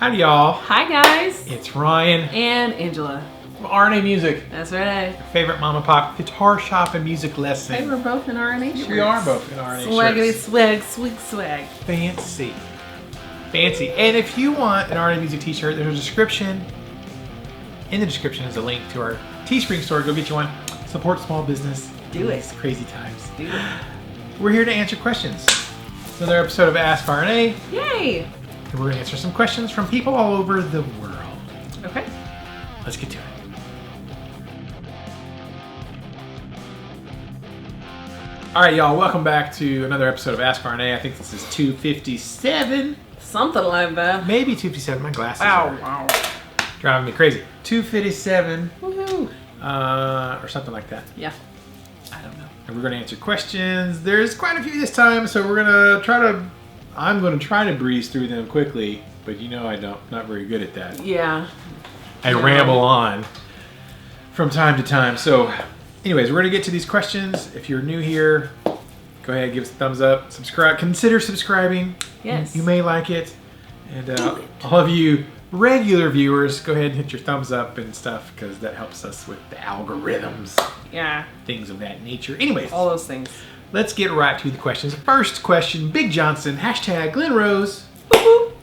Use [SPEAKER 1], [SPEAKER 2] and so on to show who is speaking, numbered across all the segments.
[SPEAKER 1] Howdy, y'all.
[SPEAKER 2] Hi, guys.
[SPEAKER 1] It's Ryan.
[SPEAKER 2] And Angela.
[SPEAKER 1] From RNA Music.
[SPEAKER 2] That's right.
[SPEAKER 1] Your favorite mom and pop guitar shop and music lesson.
[SPEAKER 2] Hey, we're both in RNA shirts.
[SPEAKER 1] We are both in RNA
[SPEAKER 2] Swaggity
[SPEAKER 1] shirts.
[SPEAKER 2] swag, swig swag.
[SPEAKER 1] Fancy. Fancy. And if you want an RNA Music t-shirt, there's a description. In the description is a link to our Teespring store. Go get you one. Support small business.
[SPEAKER 2] Do it.
[SPEAKER 1] These crazy times.
[SPEAKER 2] Do it.
[SPEAKER 1] We're here to answer questions. Another episode of Ask RNA.
[SPEAKER 2] Yay.
[SPEAKER 1] And we're going to answer some questions from people all over the world.
[SPEAKER 2] Okay.
[SPEAKER 1] Let's get to it. All right, y'all. Welcome back to another episode of Ask RNA. I think this is 257.
[SPEAKER 2] Something like that.
[SPEAKER 1] Maybe 257. My glasses
[SPEAKER 2] Wow.
[SPEAKER 1] are driving me crazy. 257.
[SPEAKER 2] Woohoo.
[SPEAKER 1] Or something like that.
[SPEAKER 2] Yeah. I don't know.
[SPEAKER 1] And we're going to answer questions. There's quite a few this time, so we're going to try to... I'm going to try to breeze through them quickly, but you know not very good at that.
[SPEAKER 2] Yeah.
[SPEAKER 1] I ramble on from time to time. So anyways, we're going to get to these questions. If you're new here, go ahead, give us a thumbs up, subscribe, consider subscribing.
[SPEAKER 2] Yes.
[SPEAKER 1] You may like it. And all of you regular viewers, go ahead and hit your thumbs up and stuff, because that helps us with the algorithms.
[SPEAKER 2] Yeah.
[SPEAKER 1] Things of that nature. Anyways.
[SPEAKER 2] All those things.
[SPEAKER 1] Let's get right to the questions. First question, Big Johnson, hashtag Glenn Rose.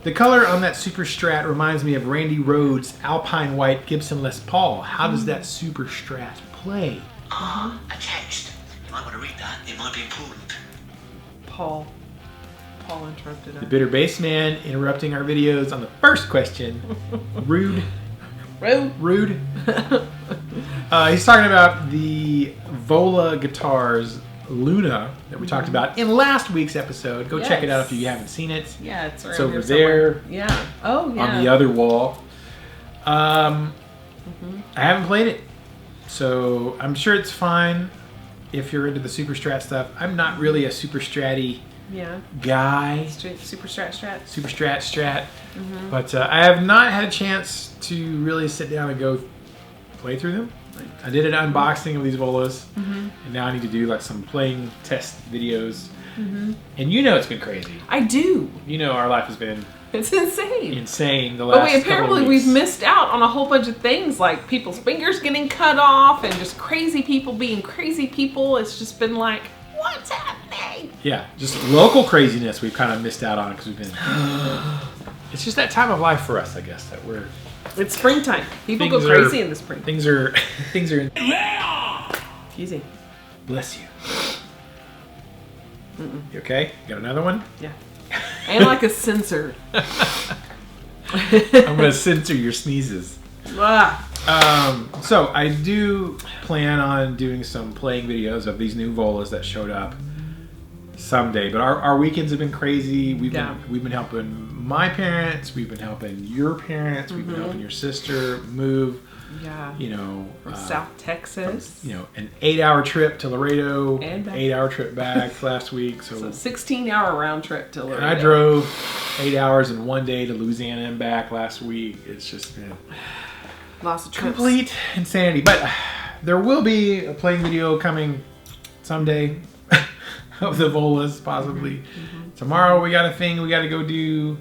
[SPEAKER 1] The color on that Super Strat reminds me of Randy Rhoads' Alpine White Gibson Les Paul. How does that Super Strat play?
[SPEAKER 3] A text. You might want to read that. It might be important.
[SPEAKER 2] Paul interrupted us.
[SPEAKER 1] The bitter bass man interrupting our videos on the first question. Rude. Rude. He's talking about the VOLA guitars Luna that we talked about in last week's episode. Go check it out if you haven't seen it.
[SPEAKER 2] Yeah, it's
[SPEAKER 1] It's over there.
[SPEAKER 2] Yeah. Oh, yeah.
[SPEAKER 1] On the other wall. I haven't played it, so I'm sure it's fine if you're into the Super Strat stuff. I'm not really a Super Stratty guy.
[SPEAKER 2] Super Strat.
[SPEAKER 1] Super Strat. But I have not had a chance to really sit down and go play through them. I did an unboxing of these VOLAs, and now I need to do like some playing test videos. And you know it's been crazy.
[SPEAKER 2] I do.
[SPEAKER 1] You know our life has been
[SPEAKER 2] It's insane.
[SPEAKER 1] the last
[SPEAKER 2] But wait, apparently
[SPEAKER 1] couple of weeks.
[SPEAKER 2] we've missed out on a whole bunch of things, like people's fingers getting cut off and just crazy people being crazy people. It's just been like, what's happening?
[SPEAKER 1] Yeah, just local craziness we've kind of missed out on because we've been... It's just that time of life for us, I guess, that we're...
[SPEAKER 2] It's springtime. People go
[SPEAKER 1] Things
[SPEAKER 2] crazy
[SPEAKER 1] are-
[SPEAKER 2] in the spring.
[SPEAKER 1] Things are...
[SPEAKER 2] Easy.
[SPEAKER 1] Bless you. You okay? Got another one?
[SPEAKER 2] Yeah. And like a sensor.
[SPEAKER 1] I'm going to censor your sneezes.
[SPEAKER 2] Ah.
[SPEAKER 1] So I do plan on doing some playing videos of these new VOLAs that showed up someday. But our weekends have been crazy. We've been helping my parents. We've been helping your parents. We've been helping your sister move.
[SPEAKER 2] Yeah.
[SPEAKER 1] You know,
[SPEAKER 2] From South Texas.
[SPEAKER 1] you know, an 8-hour trip to Laredo,
[SPEAKER 2] And back.
[SPEAKER 1] 8-hour trip back last week. So
[SPEAKER 2] 16-hour round trip to Laredo.
[SPEAKER 1] and I drove 8 hours in one day to Louisiana and back last week. It's just been
[SPEAKER 2] Lots of trips.
[SPEAKER 1] complete insanity. But there will be a playing video coming someday of the VOLAs, possibly. Tomorrow we got a thing we got to go do.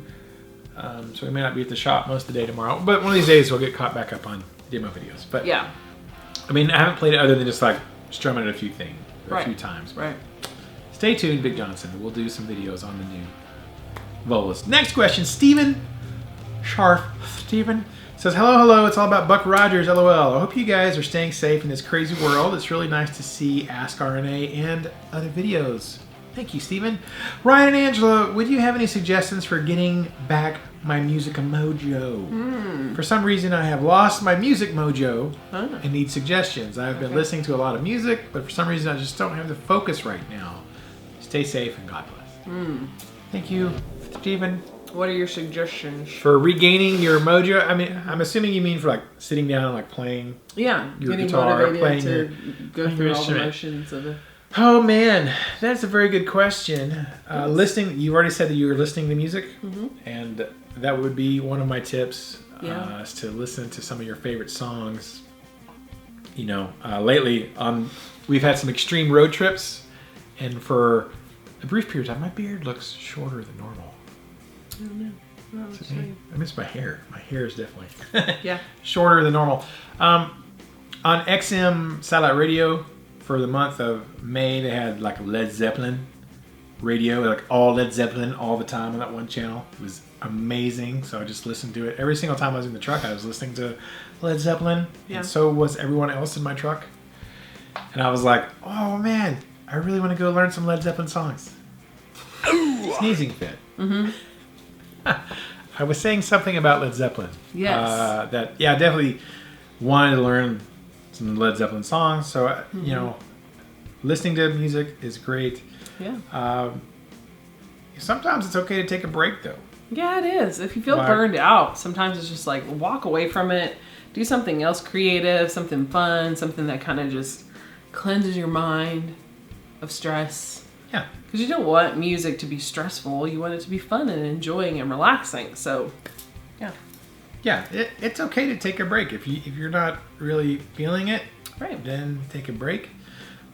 [SPEAKER 1] So we may not be at the shop most of the day tomorrow. But one of these days we'll get caught back up on demo videos. But
[SPEAKER 2] Yeah.
[SPEAKER 1] I mean, I haven't played it other than just like strumming it a few
[SPEAKER 2] Right.
[SPEAKER 1] times.
[SPEAKER 2] Right.
[SPEAKER 1] Stay tuned, Big Johnson. We'll do some videos on the new VOLAs. Next question, Steven says, hello, it's all about Buck Rogers, LOL. I hope you guys are staying safe in this crazy world. It's really nice to see Ask RNA and other videos. Thank you, Steven. Ryan and Angela, would you have any suggestions for getting back my music mojo? For some reason, I have lost my music mojo and need suggestions. I've been listening to a lot of music, but for some reason, I just don't have the focus right now. Stay safe and God bless. Thank you, Steven.
[SPEAKER 2] What are your suggestions?
[SPEAKER 1] For regaining your mojo, I mean, I'm assuming you mean for like sitting down and like playing.
[SPEAKER 2] Yeah.
[SPEAKER 1] Your
[SPEAKER 2] Getting
[SPEAKER 1] guitar,
[SPEAKER 2] motivated
[SPEAKER 1] playing
[SPEAKER 2] to
[SPEAKER 1] your-
[SPEAKER 2] go
[SPEAKER 1] playing
[SPEAKER 2] through
[SPEAKER 1] your
[SPEAKER 2] all the
[SPEAKER 1] instrument.
[SPEAKER 2] motions of it.
[SPEAKER 1] Oh man, that's a very good question. Listening, you've already said that you were listening to music, and that would be one of my tips.
[SPEAKER 2] Yeah.
[SPEAKER 1] Is to listen to some of your favorite songs. You know, lately we've had some extreme road trips, and for a brief period of time, my beard looks shorter than normal.
[SPEAKER 2] I don't know.
[SPEAKER 1] I miss my hair. My hair is definitely
[SPEAKER 2] Yeah.
[SPEAKER 1] shorter than normal. On XM Satellite Radio for the month of May, they had like a Led Zeppelin radio, like all Led Zeppelin all the time on that one channel. It was amazing. So I just listened to it every single time I was in the truck. I was listening to Led Zeppelin,
[SPEAKER 2] Yeah.
[SPEAKER 1] and so was everyone else in my truck. And I was like, oh man, I really want to go learn some Led Zeppelin songs. Sneezing fit.
[SPEAKER 2] Mm-hmm.
[SPEAKER 1] I was saying something about Led Zeppelin.
[SPEAKER 2] Yes.
[SPEAKER 1] I definitely wanted to learn some Led Zeppelin songs. So, you know, listening to music is great.
[SPEAKER 2] Yeah.
[SPEAKER 1] Sometimes it's okay to take a break, though.
[SPEAKER 2] Yeah, it is. If you feel
[SPEAKER 1] Like-
[SPEAKER 2] burned out, sometimes it's just like walk away from it, do something else creative, something fun, something that kind of just cleanses your mind of stress.
[SPEAKER 1] Yeah.
[SPEAKER 2] Because you don't want music to be stressful. You want it to be fun and enjoying and relaxing. So, yeah.
[SPEAKER 1] Yeah, it's okay to take a break. If you're not really feeling it,
[SPEAKER 2] Right.
[SPEAKER 1] then take a break.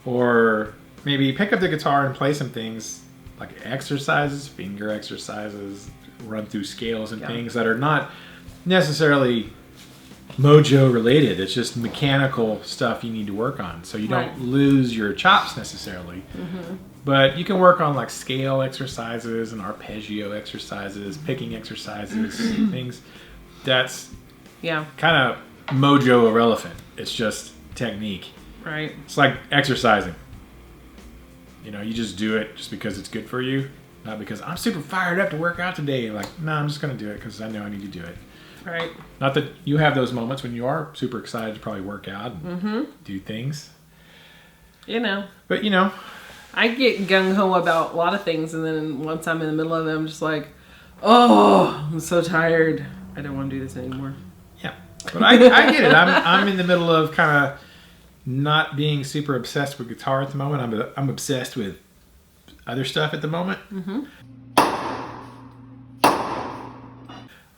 [SPEAKER 1] Or maybe pick up the guitar and play some things like exercises, finger exercises, run through scales and
[SPEAKER 2] Yeah.
[SPEAKER 1] things that are not necessarily Mojo related. It's just mechanical stuff you need to work on, so you don't
[SPEAKER 2] Right.
[SPEAKER 1] lose your chops necessarily. But you can work on like scale exercises and arpeggio exercises, picking exercises, things that's
[SPEAKER 2] Yeah.
[SPEAKER 1] kind of Mojo irrelevant. It's just technique.
[SPEAKER 2] Right.
[SPEAKER 1] It's like exercising. You know, you just do it just because it's good for you, not because I'm super fired up to work out today. Like, no, I'm just going to do it because I know I need to do it.
[SPEAKER 2] Right.
[SPEAKER 1] Not that you have those moments when you are super excited to probably work out and do things.
[SPEAKER 2] You know,
[SPEAKER 1] But, you know,
[SPEAKER 2] I get gung-ho about a lot of things, and then once I'm in the middle of it, I'm just like, oh, I'm so tired. I don't want to do this anymore.
[SPEAKER 1] yeah. But I get it. I'm in the middle of kind of not being super obsessed with guitar at the moment. I'm obsessed with other stuff at the moment.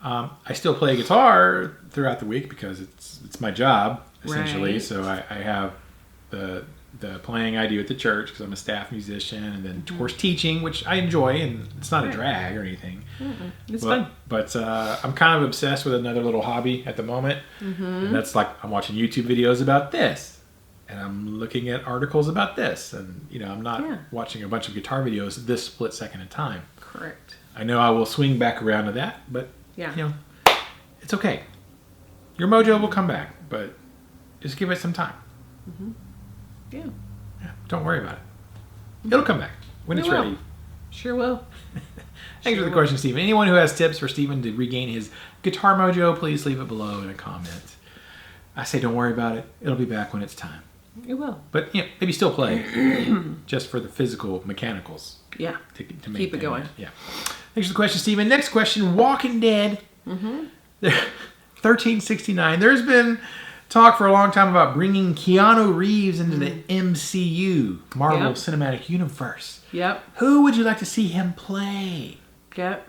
[SPEAKER 1] I still play guitar throughout the week because it's my job essentially.
[SPEAKER 2] Right.
[SPEAKER 1] So I have the playing I do at the church because I'm a staff musician, and then of course teaching, which I enjoy, and it's not a drag or anything.
[SPEAKER 2] It's fun.
[SPEAKER 1] But I'm kind of obsessed with another little hobby at the moment, and that's like I'm watching YouTube videos about this, and I'm looking at articles about this, and you know I'm not watching a bunch of guitar videos this split second in time.
[SPEAKER 2] Correct.
[SPEAKER 1] I know I will swing back around to that, but
[SPEAKER 2] Yeah.
[SPEAKER 1] you know, it's okay. Your mojo will come back, but just give it some time.
[SPEAKER 2] Yeah.
[SPEAKER 1] Yeah, don't worry about it. It'll come back when
[SPEAKER 2] It
[SPEAKER 1] it's
[SPEAKER 2] will.
[SPEAKER 1] ready.
[SPEAKER 2] Sure will.
[SPEAKER 1] Thanks for the question, Stephen. Anyone who has tips for Stephen to regain his guitar mojo, please leave it below in a comment. I say don't worry about it. It'll be back when it's time.
[SPEAKER 2] It will.
[SPEAKER 1] But you know, maybe still play just for the physical mechanicals
[SPEAKER 2] Yeah.
[SPEAKER 1] to make
[SPEAKER 2] Keep it
[SPEAKER 1] them-
[SPEAKER 2] going.
[SPEAKER 1] Yeah. Thanks for the question, Stephen. Next question: Walking Dead. 1369. There's been talk for a long time about bringing Keanu Reeves into the MCU, Marvel
[SPEAKER 2] Yep.
[SPEAKER 1] Cinematic Universe.
[SPEAKER 2] Yep.
[SPEAKER 1] Who would you like to see him play?
[SPEAKER 2] Yep.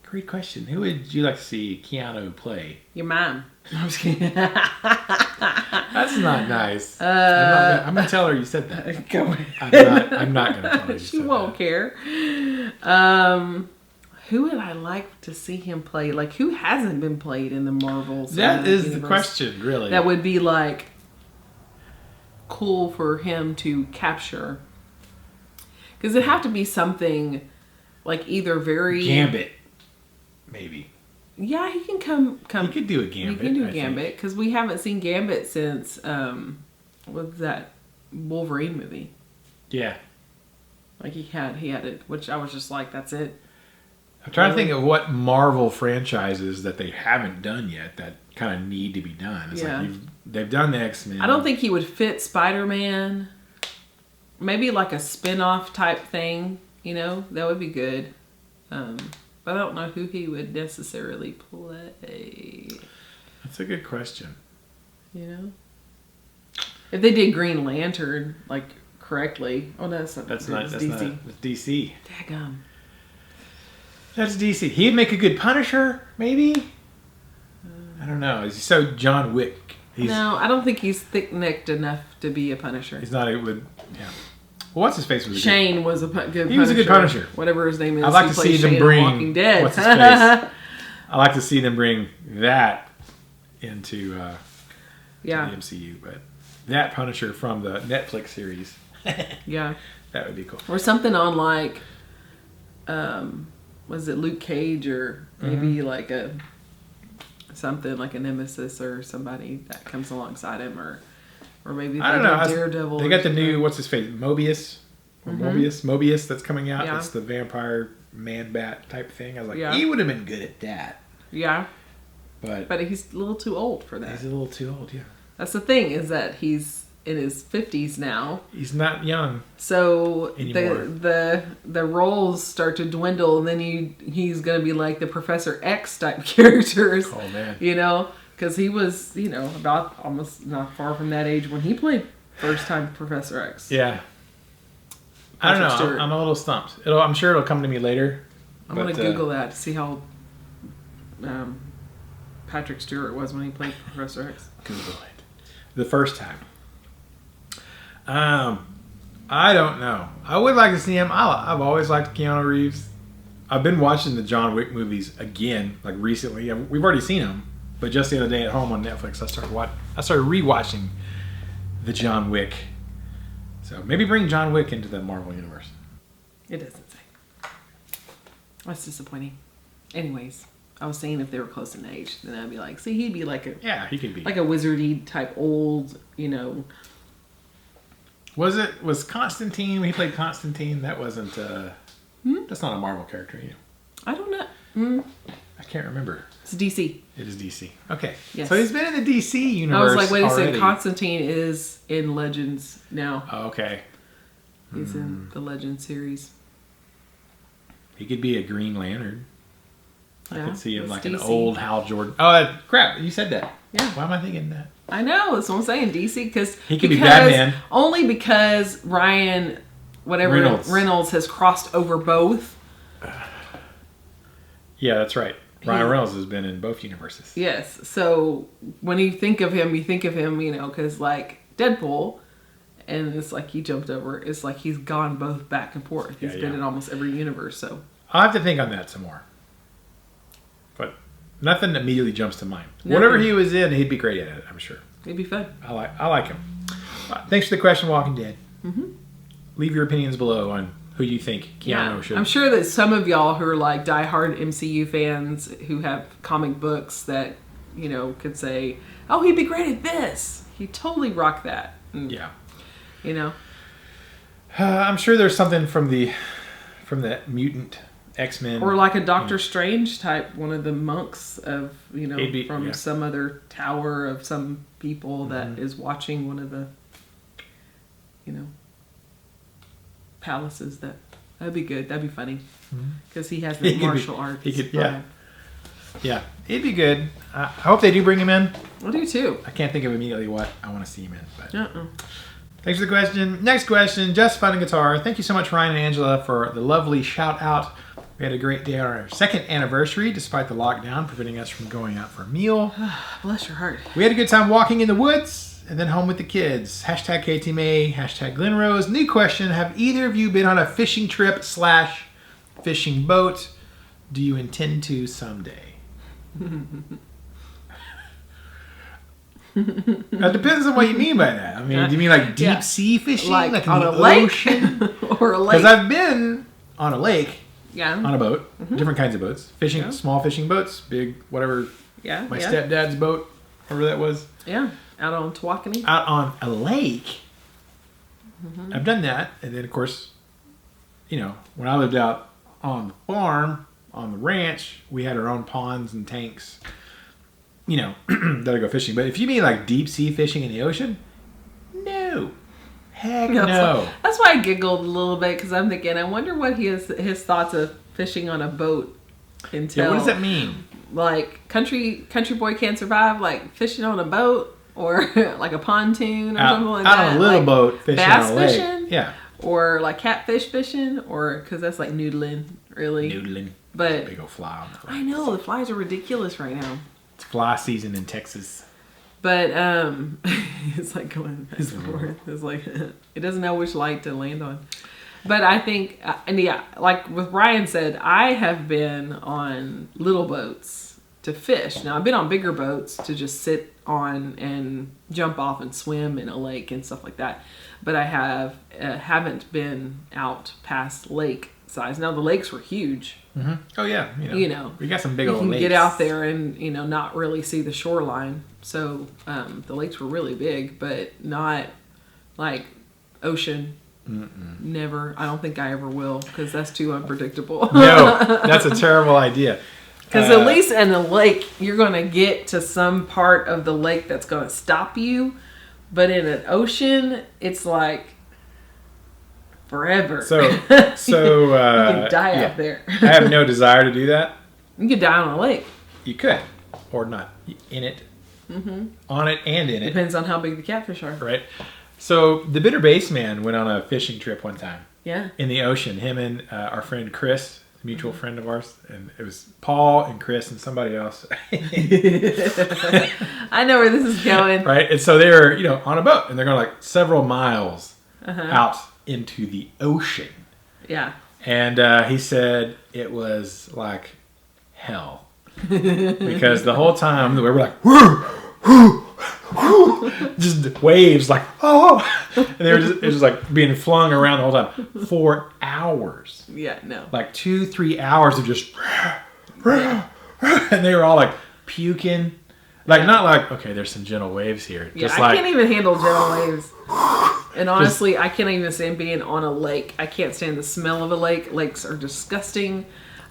[SPEAKER 1] Great question. Who would you like to see Keanu play?
[SPEAKER 2] Your mom. I'm just kidding.
[SPEAKER 1] That's not nice. I'm gonna tell her you said that.
[SPEAKER 2] Go ahead.
[SPEAKER 1] I'm not gonna tell her you
[SPEAKER 2] She
[SPEAKER 1] said
[SPEAKER 2] won't
[SPEAKER 1] that.
[SPEAKER 2] care. Who would I like to see him play? Like, who hasn't been played in the Marvel
[SPEAKER 1] That
[SPEAKER 2] Cinematic
[SPEAKER 1] is the
[SPEAKER 2] Universe?
[SPEAKER 1] question, really.
[SPEAKER 2] That would be like cool for him to capture, because it'd have to be something like either very
[SPEAKER 1] Gambit, maybe.
[SPEAKER 2] Yeah, he can come.
[SPEAKER 1] He could do a Gambit.
[SPEAKER 2] He can do
[SPEAKER 1] I
[SPEAKER 2] Gambit
[SPEAKER 1] think.
[SPEAKER 2] because we haven't seen Gambit since what's that Wolverine movie?
[SPEAKER 1] Yeah.
[SPEAKER 2] Like he had it, which I was just like, that's it.
[SPEAKER 1] I'm trying to think of what Marvel franchises that they haven't done yet that kind of need to be done. It's
[SPEAKER 2] Yeah.
[SPEAKER 1] like they've done the X-Men.
[SPEAKER 2] I don't think he would fit Spider-Man. Maybe like a spin-off type thing, you know, that would be good. But I don't know who he would necessarily play,
[SPEAKER 1] That's a good question.
[SPEAKER 2] you know? If they did Green Lantern, like, correctly. Oh, no, that's not
[SPEAKER 1] That's
[SPEAKER 2] that's
[SPEAKER 1] not.
[SPEAKER 2] DC.
[SPEAKER 1] That's DC.
[SPEAKER 2] Daggum.
[SPEAKER 1] That's DC. He'd make a good Punisher, maybe. I don't know. He's so John Wick.
[SPEAKER 2] No, I don't think he's thick-necked enough to be a Punisher.
[SPEAKER 1] He's not. It would. Yeah. Well, what's his face? Was
[SPEAKER 2] Shane was a good Punisher.
[SPEAKER 1] He was a good Punisher.
[SPEAKER 2] Whatever his name is.
[SPEAKER 1] I'd like
[SPEAKER 2] He
[SPEAKER 1] to
[SPEAKER 2] plays
[SPEAKER 1] see them
[SPEAKER 2] Shane on
[SPEAKER 1] bring-
[SPEAKER 2] Walking Dead.
[SPEAKER 1] what's his face? I like to see them bring that into to the MCU, but that Punisher from the Netflix series,
[SPEAKER 2] Yeah.
[SPEAKER 1] that would be cool.
[SPEAKER 2] Or something on like, was it Luke Cage or maybe like something like a nemesis or somebody that comes alongside him, or maybe
[SPEAKER 1] I don't know.
[SPEAKER 2] Daredevil.
[SPEAKER 1] They got the new, what's his face, Mobius, or Mobius that's coming out.
[SPEAKER 2] Yeah.
[SPEAKER 1] It's the vampire man bat type thing. I was like,
[SPEAKER 2] Yeah.
[SPEAKER 1] he would have been good at that,
[SPEAKER 2] Yeah,
[SPEAKER 1] but
[SPEAKER 2] he's a little too old for that.
[SPEAKER 1] he's a little too old. Yeah,
[SPEAKER 2] That's the thing, is that he's in his 50s now.
[SPEAKER 1] he's not young.
[SPEAKER 2] So
[SPEAKER 1] Anymore.
[SPEAKER 2] the roles start to dwindle, and then he's going to be like the Professor X type characters.
[SPEAKER 1] Oh man,
[SPEAKER 2] You know, because he was, about almost not far from that age when he played first time Professor X.
[SPEAKER 1] yeah. I don't know.
[SPEAKER 2] Patrick Stewart.
[SPEAKER 1] I'm a little stumped. I'm sure it'll come to me later.
[SPEAKER 2] I'm going to Google that to see how Patrick Stewart was when he played Professor X.
[SPEAKER 1] Google it. The first time. I don't know. I would like to see him. I've always liked Keanu Reeves. I've been watching the John Wick movies again, like recently. We've already seen them, but just the other day at home on Netflix, I started rewatching the John Wick. So maybe bring John Wick into the Marvel universe.
[SPEAKER 2] It doesn't say. That's disappointing. Anyways, I was saying if they were close in age, then I'd be like, see, he'd be like
[SPEAKER 1] Yeah, he could be.
[SPEAKER 2] like a wizardy type old,
[SPEAKER 1] Was Constantine when he played Constantine? That wasn't. That's not a Marvel character,
[SPEAKER 2] I don't know.
[SPEAKER 1] I can't remember.
[SPEAKER 2] It's DC.
[SPEAKER 1] It is DC. Okay.
[SPEAKER 2] Yes.
[SPEAKER 1] So he's been in the DC universe.
[SPEAKER 2] I was like, wait a
[SPEAKER 1] already.
[SPEAKER 2] second. Constantine is in Legends now.
[SPEAKER 1] Oh, okay.
[SPEAKER 2] He's in the Legends series.
[SPEAKER 1] He could be a Green Lantern. I
[SPEAKER 2] Yeah,
[SPEAKER 1] could see him
[SPEAKER 2] it's
[SPEAKER 1] like an
[SPEAKER 2] DC.
[SPEAKER 1] old Hal Jordan. Oh, crap. You said that.
[SPEAKER 2] Yeah.
[SPEAKER 1] Why am I thinking that?
[SPEAKER 2] I know. That's what I'm saying. DC because
[SPEAKER 1] He could be Batman.
[SPEAKER 2] Only because Ryan, Reynolds has crossed over both.
[SPEAKER 1] Yeah, that's right. Ryan Reynolds has been in both universes.
[SPEAKER 2] Yes. So when you think of him, because like Deadpool, and it's like he jumped over. It's like he's gone both back and forth. He's been in almost every universe. So
[SPEAKER 1] I'll have to think on that some more. But nothing immediately jumps to mind.
[SPEAKER 2] Nothing.
[SPEAKER 1] Whatever he was in, he'd be great at it, I'm sure.
[SPEAKER 2] it'd be fun.
[SPEAKER 1] I like him. Thanks for the question, Walking Dead. Leave your opinions below on who you think Keanu should.
[SPEAKER 2] I'm sure that some of y'all who are like diehard MCU fans who have comic books that could say, "Oh, he'd be great at this. He'd totally rock that." And,
[SPEAKER 1] Yeah.
[SPEAKER 2] I'm
[SPEAKER 1] sure there's something from that mutant X-Men.
[SPEAKER 2] or like a Doctor Strange type, one of the monks of from some other tower of some people that is watching one of the palaces. That'd be good. That'd be funny because he has the martial arts.
[SPEAKER 1] Yeah, it'd be good. I hope they do bring him in.
[SPEAKER 2] I do too.
[SPEAKER 1] I can't think of immediately what I want to see him in. But thanks for the question. Next question, Just Fun and Guitar. Thank you so much, Ryan and Angela, for the lovely shout out. We had a great day on our second anniversary, despite the lockdown preventing us from going out for a meal.
[SPEAKER 2] Bless your heart.
[SPEAKER 1] We had a good time walking in the woods and then home with the kids. Hashtag KTMA, hashtag Glenrose. New question, have either of you been on a fishing trip / fishing boat? Do you intend to someday? That depends on what you mean by that. I mean, do you mean like deep sea fishing?
[SPEAKER 2] Like
[SPEAKER 1] in
[SPEAKER 2] on
[SPEAKER 1] the
[SPEAKER 2] a lake?
[SPEAKER 1] ocean?
[SPEAKER 2] Or a lake?
[SPEAKER 1] Because I've been on a lake,
[SPEAKER 2] Yeah.
[SPEAKER 1] on a boat, different kinds of boats. Fishing, small fishing boats, big, whatever.
[SPEAKER 2] Yeah.
[SPEAKER 1] My stepdad's boat, whatever that was.
[SPEAKER 2] Yeah. Out on Tawakoni.
[SPEAKER 1] Out on a lake. I've done that. And then, of course, when I lived out on the farm, on the ranch, we had our own ponds and tanks, that I go fishing. But if you mean like deep sea fishing in the ocean, no. Heck no.
[SPEAKER 2] That's why I giggled a little bit because I'm thinking, I wonder what his thoughts of fishing on a boat entail.
[SPEAKER 1] Yeah, what does that mean?
[SPEAKER 2] Like country boy can't survive like fishing on a boat or like a pontoon or something like that.
[SPEAKER 1] Out on a little boat fishing
[SPEAKER 2] bass
[SPEAKER 1] on a lake.
[SPEAKER 2] fishing?
[SPEAKER 1] Yeah.
[SPEAKER 2] Or like catfish fishing or because that's like noodling, really.
[SPEAKER 1] Noodling.
[SPEAKER 2] But
[SPEAKER 1] Big old fly on the fly.
[SPEAKER 2] I know the flies are ridiculous right now.
[SPEAKER 1] It's fly season in Texas.
[SPEAKER 2] But it's like going back and forth. It's like it doesn't know which light to land on. But I think, and yeah, like with Ryan said, I have been on little boats to fish. Now I've been on bigger boats to just sit on and jump off and swim in a lake and stuff like that. But I haven't been out past lake size. Now the lakes were huge.
[SPEAKER 1] Mm-hmm. Oh yeah,
[SPEAKER 2] you know,
[SPEAKER 1] we got some big old lakes.
[SPEAKER 2] You can get out there and not really see the shoreline. So the lakes were really big, but not like ocean.
[SPEAKER 1] Mm-mm.
[SPEAKER 2] Never. I don't think I ever will, because that's too unpredictable.
[SPEAKER 1] No, that's a terrible idea.
[SPEAKER 2] Because at least in a lake, you're going to get to some part of the lake that's going to stop you. But in an ocean, it's like forever.
[SPEAKER 1] So
[SPEAKER 2] you can die out there.
[SPEAKER 1] I have no desire to do that.
[SPEAKER 2] You could die on a lake.
[SPEAKER 1] You could, or not in it, on it and in it.
[SPEAKER 2] Depends on how big the catfish are.
[SPEAKER 1] Right. So the Bitter Bass Man went on a fishing trip one time.
[SPEAKER 2] Yeah.
[SPEAKER 1] In the ocean, him and our friend Chris, a mutual friend of ours, and it was Paul and Chris and somebody else.
[SPEAKER 2] I know where this is going.
[SPEAKER 1] Right. And so they're on a boat, and they're going like several miles out into the ocean.
[SPEAKER 2] Yeah.
[SPEAKER 1] And he said it was like hell because the whole time we were like, whoo, whoo, whoo, just waves like, oh, and they were just, it was like being flung around the whole time for hours.
[SPEAKER 2] Yeah, no.
[SPEAKER 1] Like 2-3 hours of just, and they were all like puking. Like, not like, okay, there's some gentle waves here.
[SPEAKER 2] Yeah,
[SPEAKER 1] just
[SPEAKER 2] I can't even handle gentle waves. And honestly, I can't even stand being on a lake. I can't stand the smell of a lake. Lakes are disgusting.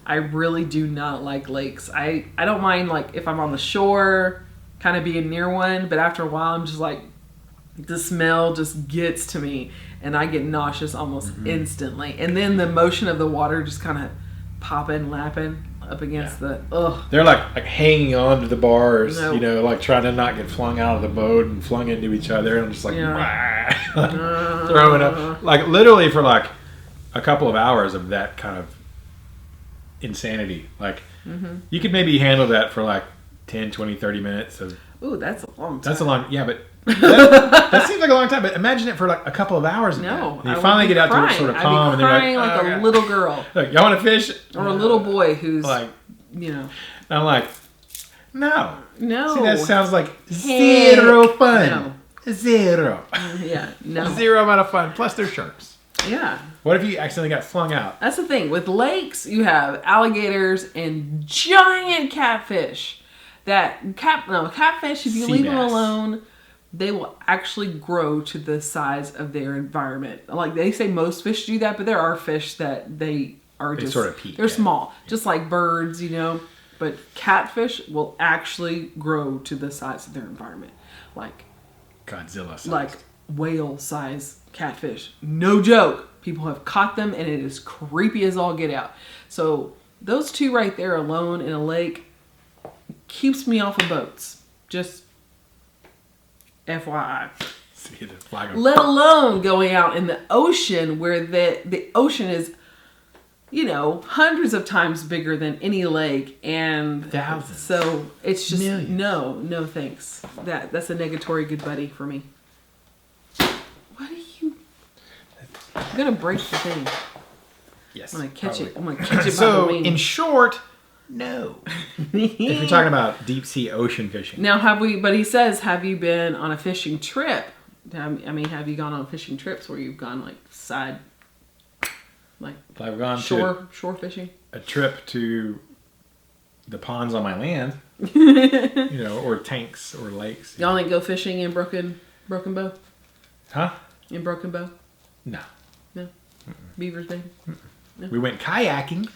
[SPEAKER 2] I really do not like lakes. I don't mind, like, if I'm on the shore, kind of being near one, but after a while, I'm just like, the smell just gets to me, and I get nauseous almost instantly. And then the motion of the water just kind of popping, lapping up against the, ugh.
[SPEAKER 1] They're like hanging on to the bars,
[SPEAKER 2] No.
[SPEAKER 1] like trying to not get flung out of the boat and flung into each other, and I'm just like, throwing up. Like, literally for like a couple of hours of that kind of insanity. Like, you could maybe handle that for like 10, 20, 30 minutes.
[SPEAKER 2] Ooh, that's a long time.
[SPEAKER 1] That's a long, yeah, but that seems like a long time. But imagine it for like a couple of hours.
[SPEAKER 2] No,
[SPEAKER 1] and you finally get out to it sort of calm,
[SPEAKER 2] I'd be
[SPEAKER 1] and
[SPEAKER 2] crying
[SPEAKER 1] they're
[SPEAKER 2] like a little girl,
[SPEAKER 1] look, y'all want to fish,
[SPEAKER 2] or a little boy who's
[SPEAKER 1] like,
[SPEAKER 2] And
[SPEAKER 1] I'm like, no.
[SPEAKER 2] No.
[SPEAKER 1] See, that sounds like zero fun.
[SPEAKER 2] No.
[SPEAKER 1] Zero.
[SPEAKER 2] Yeah, no.
[SPEAKER 1] Zero amount of fun. Plus, they're sharks.
[SPEAKER 2] Yeah.
[SPEAKER 1] What if you accidentally got flung out?
[SPEAKER 2] That's the thing. With lakes, you have alligators and giant catfish. Catfish, if you leave them alone, they will actually grow to the size of their environment. Like, they say most fish do that, but there are fish that they just
[SPEAKER 1] sort of peak.
[SPEAKER 2] They're small, just like birds, But catfish will actually grow to the size of their environment, like
[SPEAKER 1] Godzilla size.
[SPEAKER 2] like whale size catfish. No joke. People have caught them, and it is creepy as all get out. So those two right there alone in a lake keeps me off of boats. Just FYI. Let alone going out in the ocean, where the ocean is, hundreds of times bigger than any lake, and
[SPEAKER 1] thousands.
[SPEAKER 2] So it's just
[SPEAKER 1] millions.
[SPEAKER 2] No thanks. That's a negatory good buddy for me. What are you? I'm gonna break the thing.
[SPEAKER 1] Yes.
[SPEAKER 2] I'm gonna catch it. I'm gonna catch it by
[SPEAKER 1] So,
[SPEAKER 2] the wing.
[SPEAKER 1] in short, no. If you're talking about deep sea ocean fishing.
[SPEAKER 2] Now, but he says, have you been on a fishing trip? Have you gone on fishing trips where you've gone
[SPEAKER 1] I've gone
[SPEAKER 2] shore fishing?
[SPEAKER 1] A trip to the ponds on my land, or tanks or lakes.
[SPEAKER 2] Y'all ain't go fishing in Broken Bow?
[SPEAKER 1] Huh?
[SPEAKER 2] In Broken Bow?
[SPEAKER 1] No.
[SPEAKER 2] No? Beavers Bay?
[SPEAKER 1] No. We went kayaking